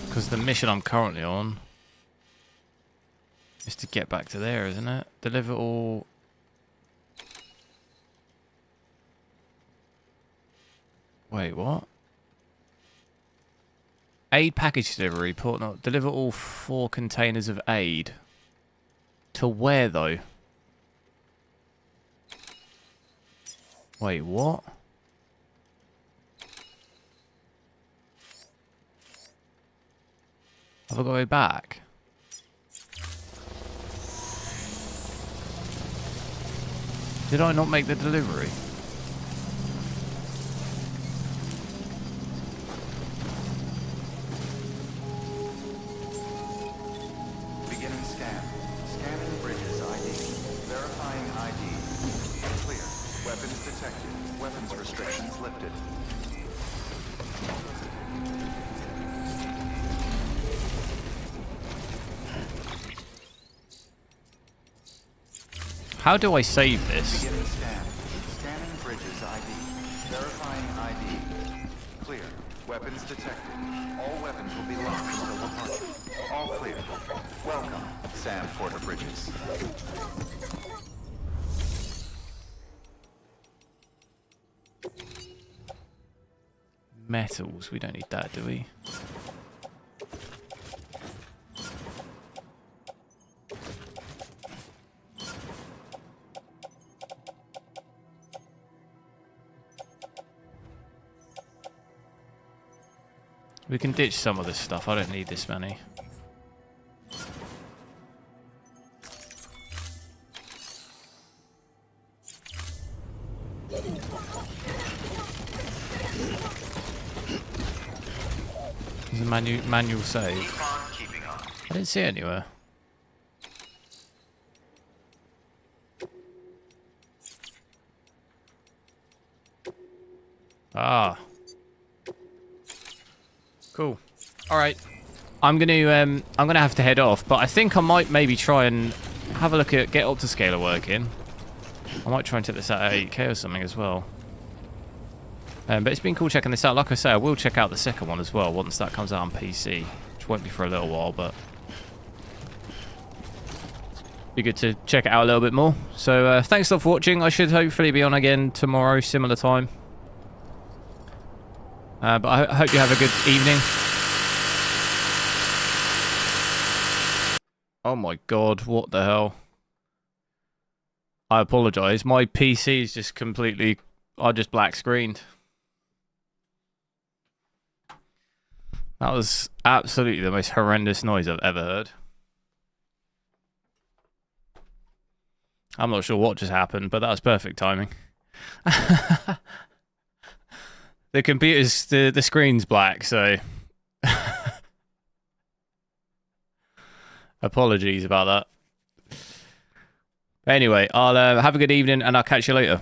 Because the mission I'm currently on is to get back to there, isn't it? Deliver all... Wait, what? Aid package delivery. Port not. Deliver all 4 containers of aid. To where, though? Wait, what? Have I got to go back? Did I not make the delivery? Beginning scan. Scanning bridges ID. Verifying ID. Clear. Weapons detected. Weapons restrictions lifted. How do I save this? Beginning scan. Scanning bridges ID. Verifying ID. Clear. Weapons detected. All weapons will be locked until departure. All clear. Welcome, Sam Porter Bridges. Metals. We don't need that, do we? We can ditch some of this stuff. I don't need this many. There's a manual save. I didn't see it anywhere. Ah. Cool. All right. I'm gonna have to head off, but I think I might maybe try and have a look at get Optiscaler working. I might try and take this out at 8K or something as well. But it's been cool checking this out. Like I say, I will check out the second one as well once that comes out on PC, which won't be for a little while, but be good to check it out a little bit more. So thanks a lot for watching. I should hopefully be on again tomorrow, similar time. But I hope you have a good evening. Oh my god, what the hell? I apologise. My PC is just completely... I just black screened. That was absolutely the most horrendous noise I've ever heard. I'm not sure what just happened, but that was perfect timing. The computer's... The screen's black, so... Apologies about that. Anyway, I'll have a good evening and I'll catch you later.